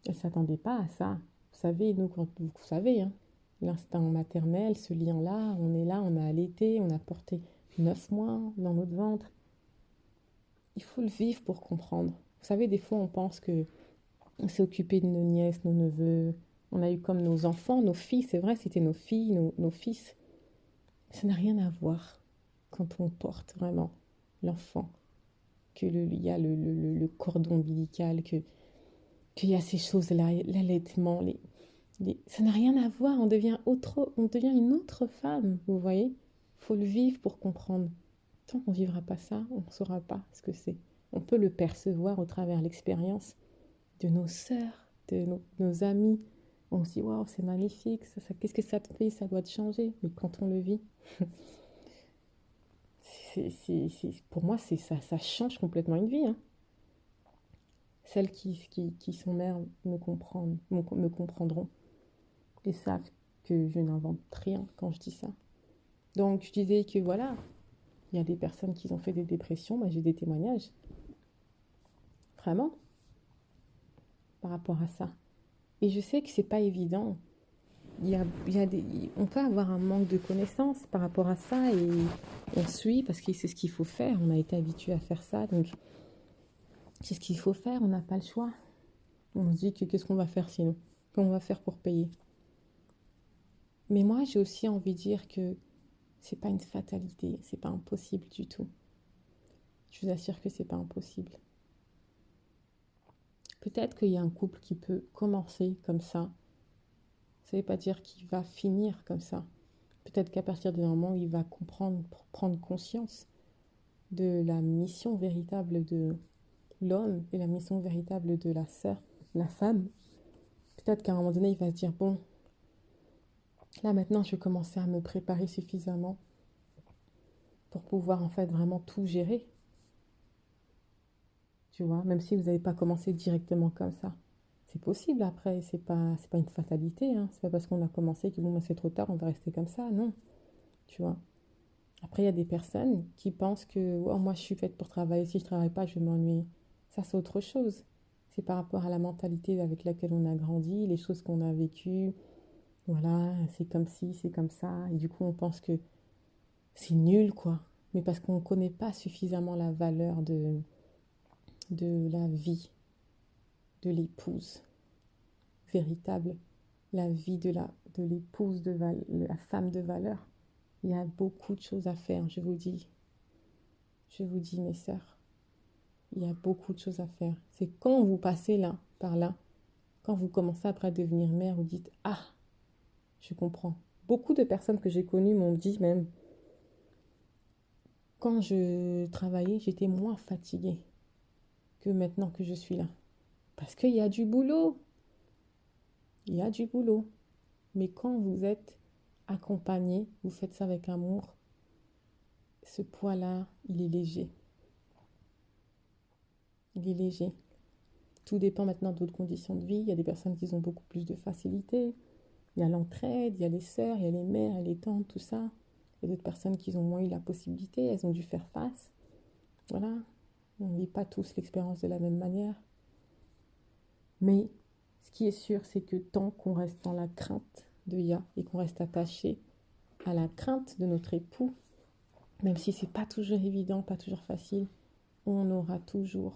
Elle ne s'attendait pas à ça. Vous savez, nous, quand vous savez, hein, l'instinct maternel, ce lien-là, on est là, on a allaité, on a porté 9 mois dans notre ventre. Il faut le vivre pour comprendre. Vous savez, des fois, on pense que on s'est occupé de nos nièces, nos neveux. On a eu comme nos enfants, nos filles. C'est vrai, c'était nos filles, nos fils. Ça n'a rien à voir quand on porte vraiment l'enfant. Il y a le cordon ombilical, qu'il y a ces choses-là, l'allaitement. Ça n'a rien à voir. On devient une autre femme, vous voyez. Il faut le vivre pour comprendre. Tant qu'on ne vivra pas ça, on ne saura pas ce que c'est. On peut le percevoir au travers l'expérience de nos sœurs, de nos amis. On se dit, waouh, c'est magnifique, qu'est-ce que ça te fait, ça doit te changer. Mais quand on le vit, pour moi, ça change complètement une vie. Hein. Celles qui sont mères me comprendront et savent que je n'invente rien quand je dis ça. Donc, je disais que voilà, il y a des personnes qui ont fait des dépressions, moi j'ai des témoignages. Vraiment, par rapport à ça. Et je sais que c'est pas évident. On peut avoir un manque de connaissances par rapport à ça et on suit parce que c'est ce qu'il faut faire. On a été habitué à faire ça, donc c'est ce qu'il faut faire. On n'a pas le choix. On se dit que qu'est-ce qu'on va faire sinon? Comment on va faire pour payer? Mais moi, j'ai aussi envie de dire que c'est pas une fatalité, c'est pas impossible du tout. Je vous assure que c'est pas impossible. Peut-être qu'il y a un couple qui peut commencer comme ça. Ça ne veut pas dire qu'il va finir comme ça. Peut-être qu'à partir du moment où il va comprendre, prendre conscience de la mission véritable de l'homme et la mission véritable de la sœur, la femme, peut-être qu'à un moment donné, il va se dire, bon, là maintenant, je vais commencer à me préparer suffisamment pour pouvoir en fait vraiment tout gérer. Tu vois, même si vous n'avez pas commencé directement comme ça. C'est possible après, c'est pas une fatalité, hein. C'est pas parce qu'on a commencé que bon, bah, c'est trop tard, on va rester comme ça, non. Tu vois. Après, il y a des personnes qui pensent que oh, moi je suis faite pour travailler, si je travaille pas, je vais m'ennuyer. Ça, c'est autre chose. C'est par rapport à la mentalité avec laquelle on a grandi, les choses qu'on a vécues. Voilà, c'est comme ci, c'est comme ça. Et du coup, on pense que c'est nul, quoi. Mais parce qu'on ne connaît pas suffisamment la valeur de la vie, de l'épouse véritable, la vie de l'épouse, la femme de valeur. Il y a beaucoup de choses à faire, je vous dis. Je vous dis, mes sœurs, il y a beaucoup de choses à faire. C'est quand vous passez là, par là, quand vous commencez après à devenir mère, vous dites, ah, je comprends. Beaucoup de personnes que j'ai connues m'ont dit même, quand je travaillais, j'étais moins fatiguée que maintenant que je suis là. Parce qu'il y a du boulot. Il y a du boulot. Mais quand vous êtes accompagné, vous faites ça avec amour, ce poids-là, il est léger. Il est léger. Tout dépend maintenant de votre condition de vie. Il y a des personnes qui ont beaucoup plus de facilité. Il y a l'entraide, il y a les sœurs, il y a les mères, il y a les tantes, tout ça. Il y a d'autres personnes qui ont moins eu la possibilité, elles ont dû faire face. Voilà. On ne vit pas tous l'expérience de la même manière. Mais ce qui est sûr, c'est que tant qu'on reste dans la crainte de Ya et qu'on reste attaché à la crainte de notre époux, même si c'est pas toujours évident, pas toujours facile, on aura toujours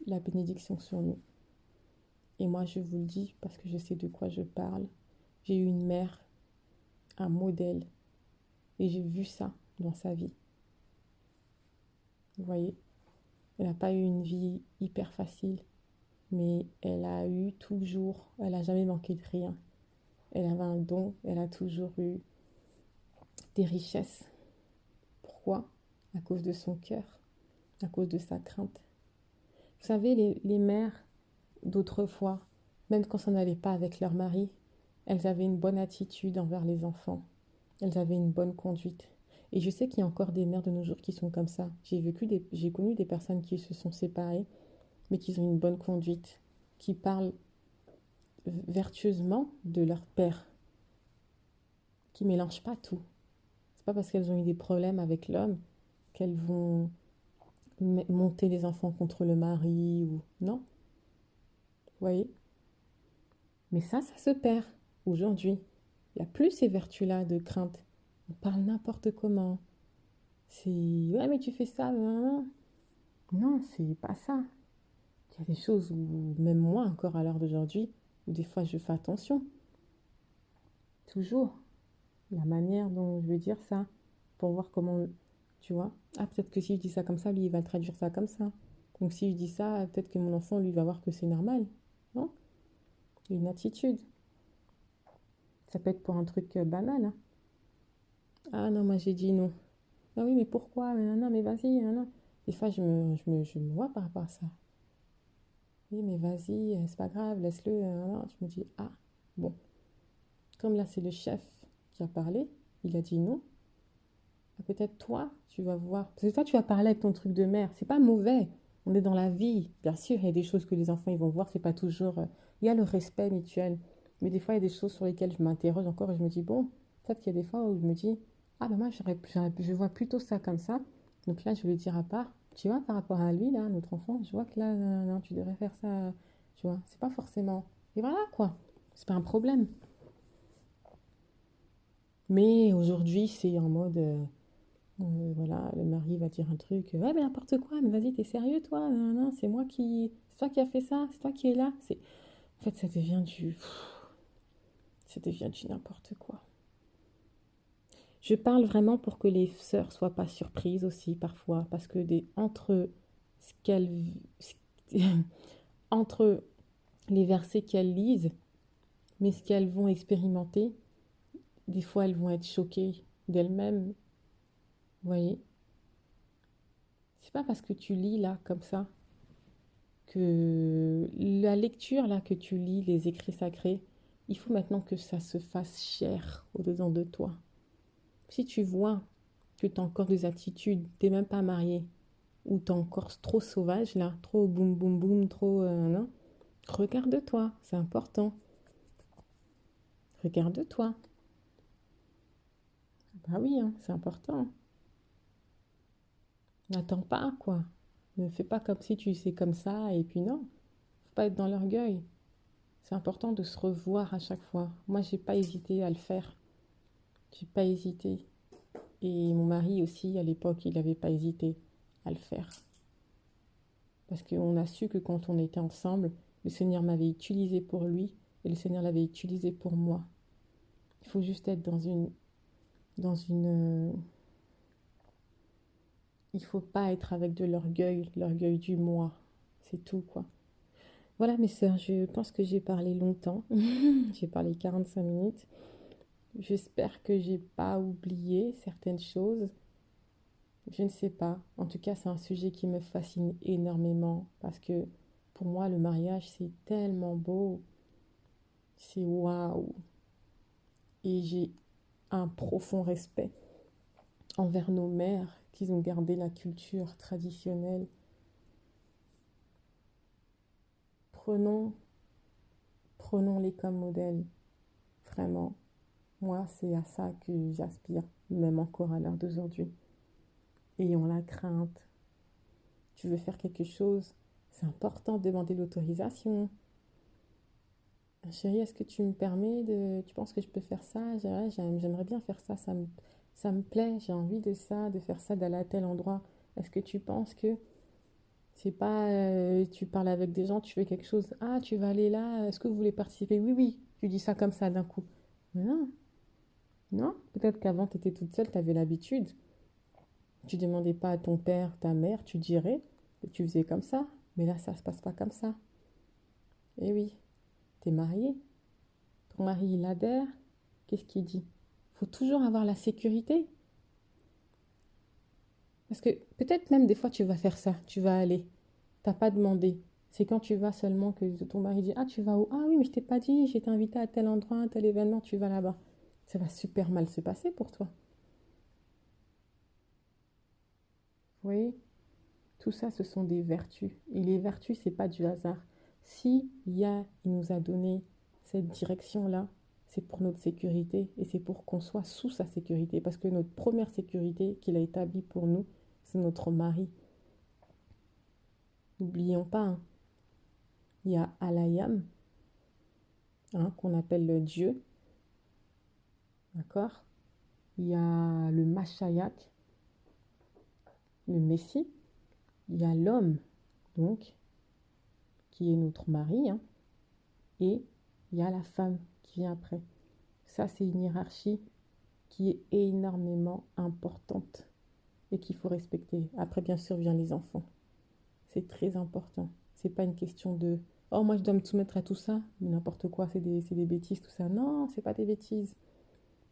la bénédiction sur nous. Et moi, je vous le dis parce que je sais de quoi je parle. J'ai eu une mère, un modèle, et j'ai vu ça dans sa vie. Vous voyez, elle n'a pas eu une vie hyper facile, mais elle a eu toujours, elle n'a jamais manqué de rien. Elle avait un don, elle a toujours eu des richesses. Pourquoi? À cause de son cœur, à cause de sa crainte. Vous savez, les mères d'autrefois, même quand ça n'allait pas avec leur mari, elles avaient une bonne attitude envers les enfants. Elles avaient une bonne conduite. Et je sais qu'il y a encore des mères de nos jours qui sont comme ça. J'ai connu des personnes qui se sont séparées, mais qui ont une bonne conduite, qui parlent vertueusement de leur père, qui ne mélangent pas tout. C'est pas parce qu'elles ont eu des problèmes avec l'homme qu'elles vont monter les enfants contre le mari ou non. Vous voyez? Mais ça se perd aujourd'hui. Il n'y a plus ces vertus-là de crainte. On parle n'importe comment. C'est ouais, mais tu fais ça. Non, non, c'est pas ça. Il y a des choses où, même moi encore à l'heure d'aujourd'hui, où des fois je fais attention. Toujours. La manière dont je vais dire ça. Pour voir comment. Tu vois? Ah, peut-être que si je dis ça comme ça, lui, il va traduire ça comme ça. Donc si je dis ça, peut-être que mon enfant, lui, va voir que c'est normal. Non? Une attitude. Ça peut être pour un truc banal. Hein. Ah non, moi j'ai dit non. Ah oui, mais pourquoi? Mais non, mais vas-y. Non, non. Des fois, je me vois par rapport à ça. Oui, mais vas-y, c'est pas grave, laisse-le. Non. Je me dis, ah, bon. Comme là, c'est le chef qui a parlé, il a dit non. Ah, peut-être toi, tu vas voir. Parce que toi, tu vas parler avec ton truc de mère. C'est pas mauvais. On est dans la vie. Bien sûr, il y a des choses que les enfants ils vont voir. C'est pas toujours. Il y a le respect mutuel. Mais des fois, il y a des choses sur lesquelles je m'interroge encore et je me dis, bon, peut-être qu'il y a des fois où je me dis, ah ben moi, je vois plutôt ça comme ça. Donc là, je vais lui dire à part, tu vois, par rapport à lui, là, notre enfant, je vois que là, non, tu devrais faire ça. Tu vois, c'est pas forcément. Et voilà, quoi. C'est pas un problème. Mais aujourd'hui, c'est en mode. Voilà, le mari va dire un truc, ouais, mais n'importe quoi, mais vas-y, t'es sérieux, toi? Non, non, c'est toi qui as fait ça, c'est toi qui es là. En fait, ça devient du n'importe quoi. Je parle vraiment pour que les sœurs soient pas surprises aussi parfois, parce que entre ce qu'elles, entre les versets qu'elles lisent, mais ce qu'elles vont expérimenter, des fois elles vont être choquées d'elles-mêmes. Vous voyez, c'est pas parce que tu lis là comme ça que la lecture là que tu lis, les écrits sacrés, il faut maintenant que ça se fasse chair au-dedans de toi. Si tu vois que tu as encore des attitudes, t'es même pas marié, ou t'es encore trop sauvage là, trop boum boum boum, trop non, regarde-toi, c'est important. Regarde-toi. Bah oui, hein, c'est important. N'attends pas quoi. Ne fais pas comme si tu sais comme ça, et puis non, faut pas être dans l'orgueil. C'est important de se revoir à chaque fois. Moi, j'ai pas hésité à le faire. J'ai pas hésité. Et mon mari aussi, à l'époque, il n'avait pas hésité à le faire. Parce qu'on a su que quand on était ensemble, le Seigneur m'avait utilisé pour lui et le Seigneur l'avait utilisé pour moi. Il faut juste être dans une. Il faut pas être avec de l'orgueil du moi. C'est tout, quoi. Voilà, mes sœurs, je pense que j'ai parlé longtemps. J'ai parlé 45 minutes. J'espère que j'ai pas oublié certaines choses. Je ne sais pas. En tout cas, c'est un sujet qui me fascine énormément parce que pour moi, le mariage, c'est tellement beau. C'est waouh. Et j'ai un profond respect envers nos mères qui ont gardé la culture traditionnelle. Prenons, prenons-les comme modèle. Vraiment. Moi, c'est à ça que j'aspire, même encore à l'heure d'aujourd'hui. Ayons la crainte. Tu veux faire quelque chose, c'est important de demander l'autorisation. Chérie, est-ce que tu me permets de... Tu penses que je peux faire ça? J'aimerais bien faire ça, ça me plaît, j'ai envie de ça, de faire ça, d'aller à tel endroit. Est-ce que tu penses que c'est pas... tu parles avec des gens, tu fais quelque chose. Ah, tu vas aller là, est-ce que vous voulez participer? Oui, oui, tu dis ça comme ça d'un coup. Mais non, non. Peut-être qu'avant, tu étais toute seule, tu avais l'habitude. Tu demandais pas à ton père, ta mère, tu dirais, et tu faisais comme ça. Mais là, ça se passe pas comme ça. Eh oui, t'es marié, ton mari il adhère, qu'est-ce qu'il dit? Faut toujours avoir la sécurité. Parce que peut-être même des fois tu vas faire ça, tu vas aller, t'as pas demandé. C'est quand tu vas seulement que ton mari dit ah tu vas où? Ah oui mais je t'ai pas dit, j'ai été invité à tel endroit, à tel événement, tu vas là-bas. Ça va super mal se passer pour toi. Vous voyez? Tout ça ce sont des vertus. Et les vertus c'est pas du hasard. Si il nous a donné cette direction-là, c'est pour notre sécurité et c'est pour qu'on soit sous sa sécurité. Parce que notre première sécurité qu'il a établie pour nous, c'est notre mari. N'oublions pas, hein, il y a Alayam, hein, qu'on appelle le Dieu, d'accord? Il y a le Mashayak, le Messie. Il y a l'homme, donc, qui est notre mari, hein, et il y a la femme qui vient après. Ça, c'est une hiérarchie qui est énormément importante et qu'il faut respecter. Après, bien sûr, viennent les enfants. C'est très important. C'est pas une question de oh, moi je dois me soumettre à tout ça, mais n'importe quoi, c'est des bêtises, tout ça. Non, c'est pas des bêtises.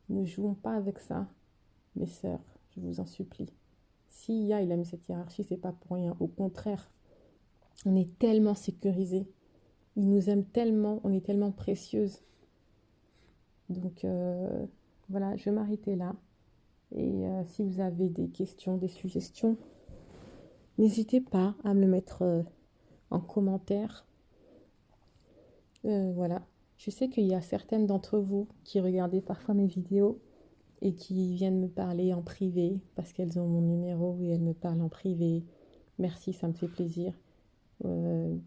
Ne jouons pas avec ça, mes sœurs, je vous en supplie. Si il a mis cette hiérarchie, c'est pas pour rien. Au contraire, on est tellement sécurisés. Il nous aime tellement, on est tellement précieuses. Donc voilà, je vais m'arrêter là. Et si vous avez des questions, des suggestions, n'hésitez pas à me le mettre en commentaire. Voilà. Je sais qu'il y a certaines d'entre vous qui regardez parfois mes vidéos et qui viennent me parler en privé parce qu'elles ont mon numéro et elles me parlent en privé. Merci, ça me fait plaisir.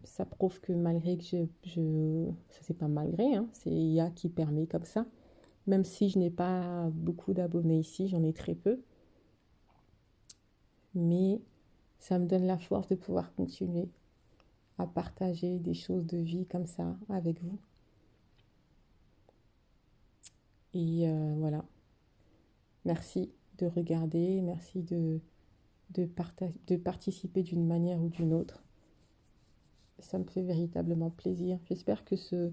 Ça prouve que malgré que ça c'est pas malgré, hein, c'est IA qui permet comme ça. Même si je n'ai pas beaucoup d'abonnés ici, j'en ai très peu. Mais ça me donne la force de pouvoir continuer à partager des choses de vie comme ça avec vous. Et voilà. Merci de regarder, merci de participer d'une manière ou d'une autre. Ça me fait véritablement plaisir. J'espère que ce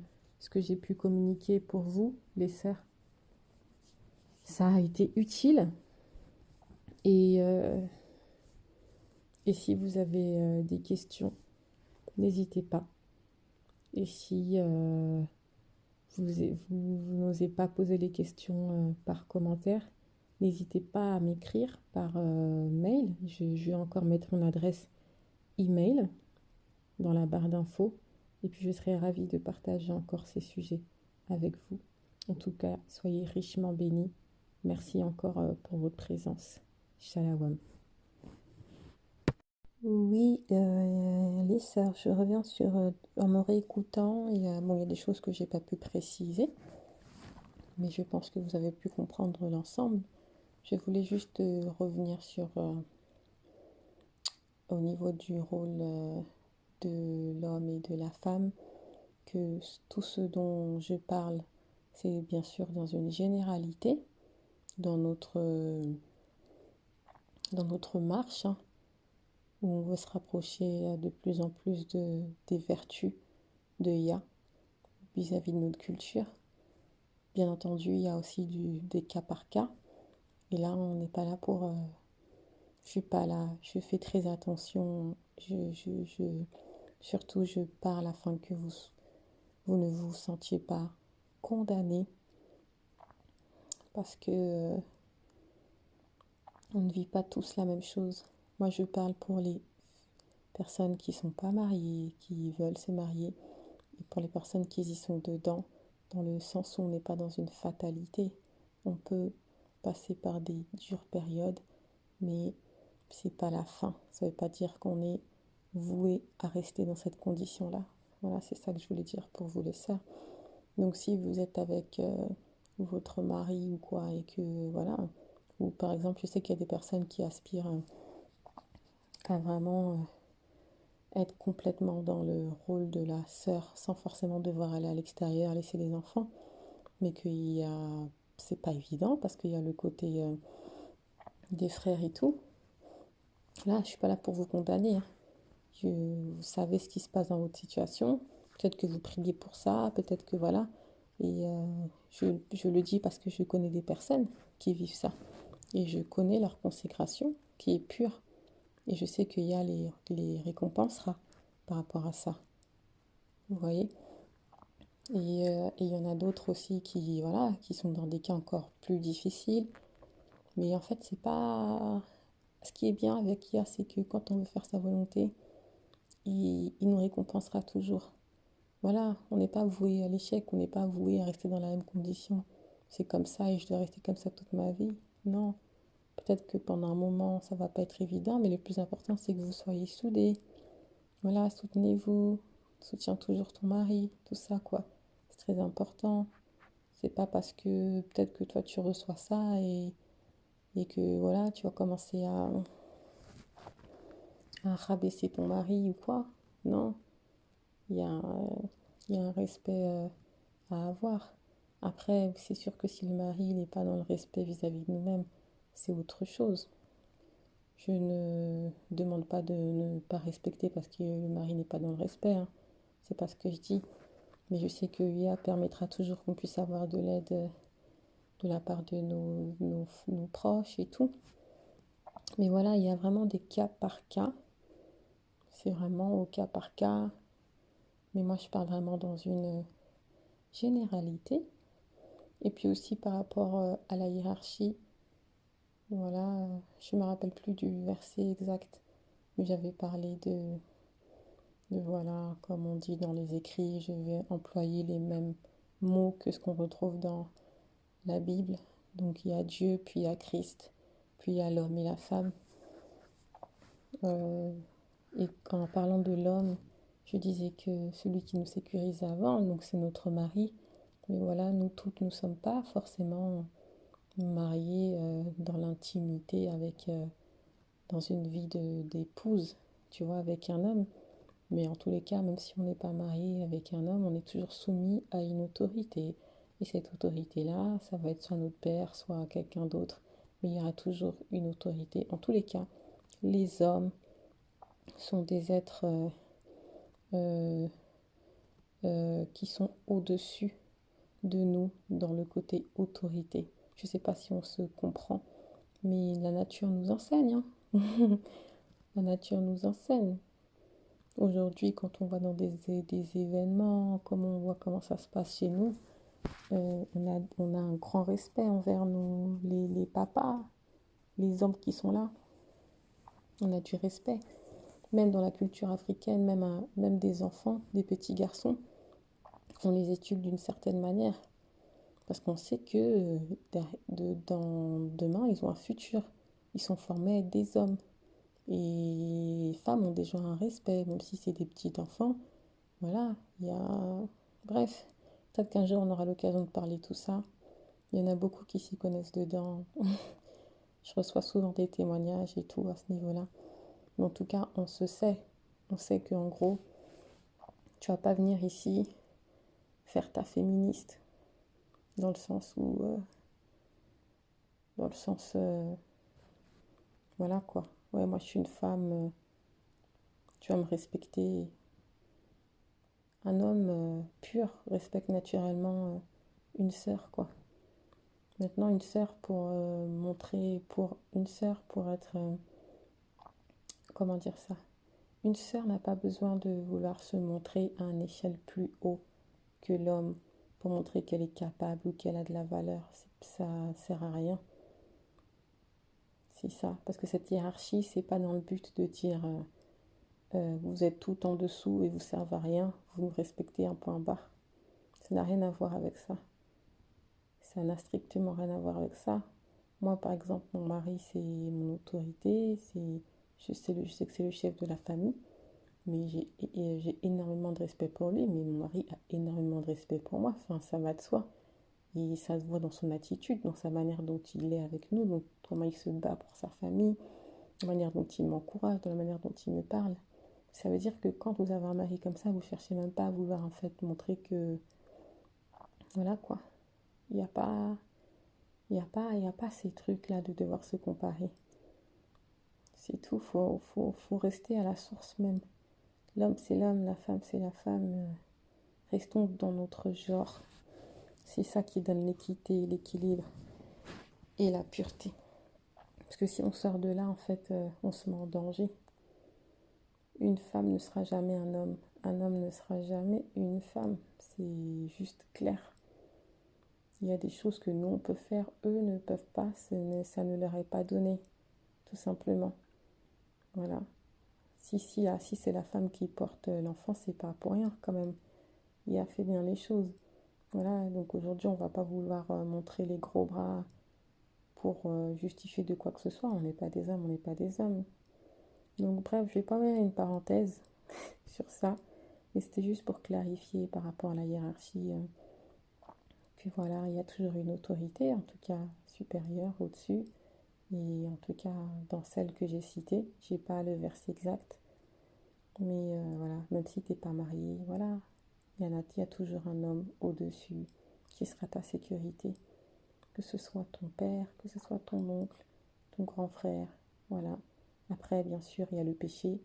que j'ai pu communiquer pour vous, les sœurs, ça a été utile. Et, euh, et si vous avez des questions, n'hésitez pas. Et si vous n'osez pas poser les questions par commentaire, n'hésitez pas à m'écrire par mail. Je vais encore mettre mon adresse email dans la barre d'infos. Et puis je serai ravie de partager encore ces sujets avec vous. En tout cas, soyez richement bénis. Merci encore pour votre présence. Shalom. Oui, les sœurs, je reviens sur, en me réécoutant, bon, il y a des choses que j'ai pas pu préciser, mais je pense que vous avez pu comprendre l'ensemble. Je voulais juste revenir sur, au niveau du rôle de l'homme et de la femme, que tout ce dont je parle, c'est bien sûr dans une généralité, dans notre marche, hein, où on veut se rapprocher de plus en plus des vertus de Ya vis-à-vis de notre culture. Bien entendu, il y a aussi des cas par cas. Et là, on n'est pas là pour... je suis pas là. Je fais très attention. Surtout, je parle afin que vous ne vous sentiez pas condamné. Parce que on ne vit pas tous la même chose. Moi, je parle pour les personnes qui ne sont pas mariées, qui veulent se marier. Et pour les personnes qui y sont dedans, dans le sens où on n'est pas dans une fatalité. On peut passer par des dures périodes, mais c'est pas la fin. Ça veut pas dire qu'on est voué à rester dans cette condition-là. Voilà, c'est ça que je voulais dire pour vous les sœurs. Donc si vous êtes avec votre mari ou quoi, et que voilà, ou par exemple, je sais qu'il y a des personnes qui aspirent à vraiment être complètement dans le rôle de la sœur sans forcément devoir aller à l'extérieur, laisser les enfants, mais qu'il y a, c'est pas évident parce qu'il y a le côté des frères et tout. Là, je suis pas là pour vous condamner, hein. Vous savez ce qui se passe dans votre situation. Peut-être que vous priez pour ça, peut-être que voilà. Et je le dis parce que je connais des personnes qui vivent ça. Et je connais leur consécration qui est pure. Et je sais qu'il y a les récompenses par rapport à ça. Vous voyez? Et il y en a d'autres aussi qui, voilà, qui sont dans des cas encore plus difficiles. Mais en fait, c'est pas... Ce qui est bien avec IA, c'est que quand on veut faire sa volonté, il nous récompensera toujours. Voilà, on n'est pas voué à l'échec, on n'est pas voué à rester dans la même condition. C'est comme ça et je dois rester comme ça toute ma vie. Non, peut-être que pendant un moment, ça va pas être évident, mais le plus important, c'est que vous soyez soudés. Voilà, soutenez-vous, soutiens toujours ton mari, tout ça, quoi. C'est très important. C'est pas parce que peut-être que toi tu reçois ça et que voilà, tu vas commencer à rabaisser ton mari ou quoi. Non, il y a, il y a un respect à avoir. Après, c'est sûr que si le mari n'est pas dans le respect vis-à-vis de nous-mêmes, c'est autre chose. Je ne demande pas de ne pas respecter parce que le mari n'est pas dans le respect, hein. C'est pas ce que je dis. Mais je sais que IA permettra toujours qu'on puisse avoir de l'aide de la part de nos proches et tout. Mais voilà, il y a vraiment des cas par cas. C'est vraiment au cas par cas. Mais moi, je parle vraiment dans une généralité. Et puis aussi par rapport à la hiérarchie. Voilà, je ne me rappelle plus du verset exact. Mais j'avais parlé voilà, comme on dit dans les écrits, je vais employer les mêmes mots que ce qu'on retrouve dans la Bible. Donc il y a Dieu, puis il y a Christ, puis il y a l'homme et la femme. Euh, et en parlant de l'homme, je disais que celui qui nous sécurise avant, donc c'est notre mari. Mais voilà, nous toutes, nous ne sommes pas forcément mariés dans l'intimité dans une vie d'épouse, tu vois, avec un homme. Mais en tous les cas, même si on n'est pas marié avec un homme, on est toujours soumis à une autorité. Et cette autorité-là, ça va être soit notre père, soit quelqu'un d'autre. Mais il y aura toujours une autorité. En tous les cas, les hommes sont des êtres euh, qui sont au-dessus de nous dans le côté autorité. Je ne sais pas si on se comprend, mais la nature nous enseigne, hein. La nature nous enseigne. Aujourd'hui, quand on va dans des événements, comme on voit comment ça se passe chez nous, on a un grand respect envers les papas, les hommes qui sont là. On a du respect. Même dans la culture africaine, même des enfants, des petits garçons, on les éduque d'une certaine manière. Parce qu'on sait que demain, ils ont un futur. Ils sont formés à être des hommes. Et les femmes ont déjà un respect, même si c'est des petits enfants. Voilà, il y a... Bref, peut-être qu'un jour on aura l'occasion de parler de tout ça. Il y en a beaucoup qui s'y connaissent dedans. Je reçois souvent des témoignages et tout à ce niveau-là. Mais en tout cas, on se sait. On sait qu'en gros, tu vas pas venir ici faire ta féministe. Dans le sens où... dans le sens... voilà quoi. Ouais, moi je suis une femme. Tu vas me respecter. Un homme pur respecte naturellement une sœur, quoi. Maintenant, une sœur pour montrer... Pour une sœur pour être... comment dire ça? Une sœur n'a pas besoin de vouloir se montrer à une échelle plus haut que l'homme pour montrer qu'elle est capable ou qu'elle a de la valeur. Ça sert à rien. C'est ça. Parce que cette hiérarchie, c'est pas dans le but de dire vous êtes tout en dessous et vous servez à rien, vous me respectez un point bas. Ça n'a rien à voir avec ça. Ça n'a strictement rien à voir avec ça. Moi, par exemple, mon mari, c'est mon autorité, je sais que c'est le chef de la famille, mais j'ai énormément de respect pour lui, mais mon mari a énormément de respect pour moi. Enfin, ça va de soi. Et ça se voit dans son attitude, dans sa manière dont il est avec nous, donc comment il se bat pour sa famille, la manière dont il m'encourage, de la manière dont il me parle. Ça veut dire que quand vous avez un mari comme ça, vous cherchez même pas à vouloir en fait montrer que voilà quoi. Il n'y a pas il y a pas ces trucs là de devoir se comparer. C'est tout, faut rester à la source même. L'homme c'est l'homme, la femme c'est la femme. Restons dans notre genre. C'est ça qui donne l'équité, l'équilibre et la pureté. Parce que si on sort de là, en fait, on se met en danger. Une femme ne sera jamais un homme. Un homme ne sera jamais une femme. C'est juste clair. Il y a des choses que nous, on peut faire, eux ne peuvent pas. Ça ne leur est pas donné, tout simplement. Voilà. Si c'est la femme qui porte l'enfant, c'est pas pour rien, quand même. Il a fait bien les choses. Voilà, donc aujourd'hui, on va pas vouloir montrer les gros bras pour justifier de quoi que ce soit. On n'est pas des hommes, on n'est pas des hommes. Donc bref, je vais pas mettre une parenthèse sur ça. Mais c'était juste pour clarifier par rapport à la hiérarchie que voilà, il y a toujours une autorité, en tout cas supérieure, au-dessus. Et en tout cas, dans celle que j'ai citée, j'ai pas le verset exact. Mais voilà, même si t'es pas marié, voilà, il y a toujours un homme au-dessus qui sera ta sécurité. Que ce soit ton père, que ce soit ton oncle, ton grand frère, voilà. Après, bien sûr, il y a le péché.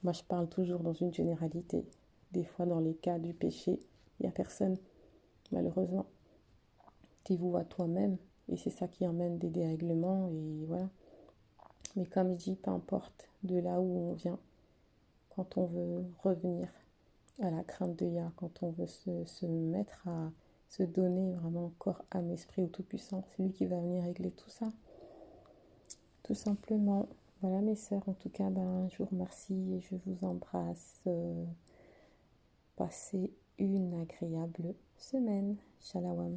Moi, je parle toujours dans une généralité. Des fois, dans les cas du péché, il n'y a personne, malheureusement. Tu vois toi-même, et c'est ça qui emmène des dérèglements, et voilà. Mais comme je dis, peu importe de là où on vient, quand on veut revenir à la crainte de Yah, quand on veut se mettre à se donner vraiment corps, âme, esprit au Tout-Puissant, c'est lui qui va venir régler tout ça. Tout simplement. Voilà mes sœurs, en tout cas, ben, je vous remercie et je vous embrasse. Passez une agréable semaine. Shalom.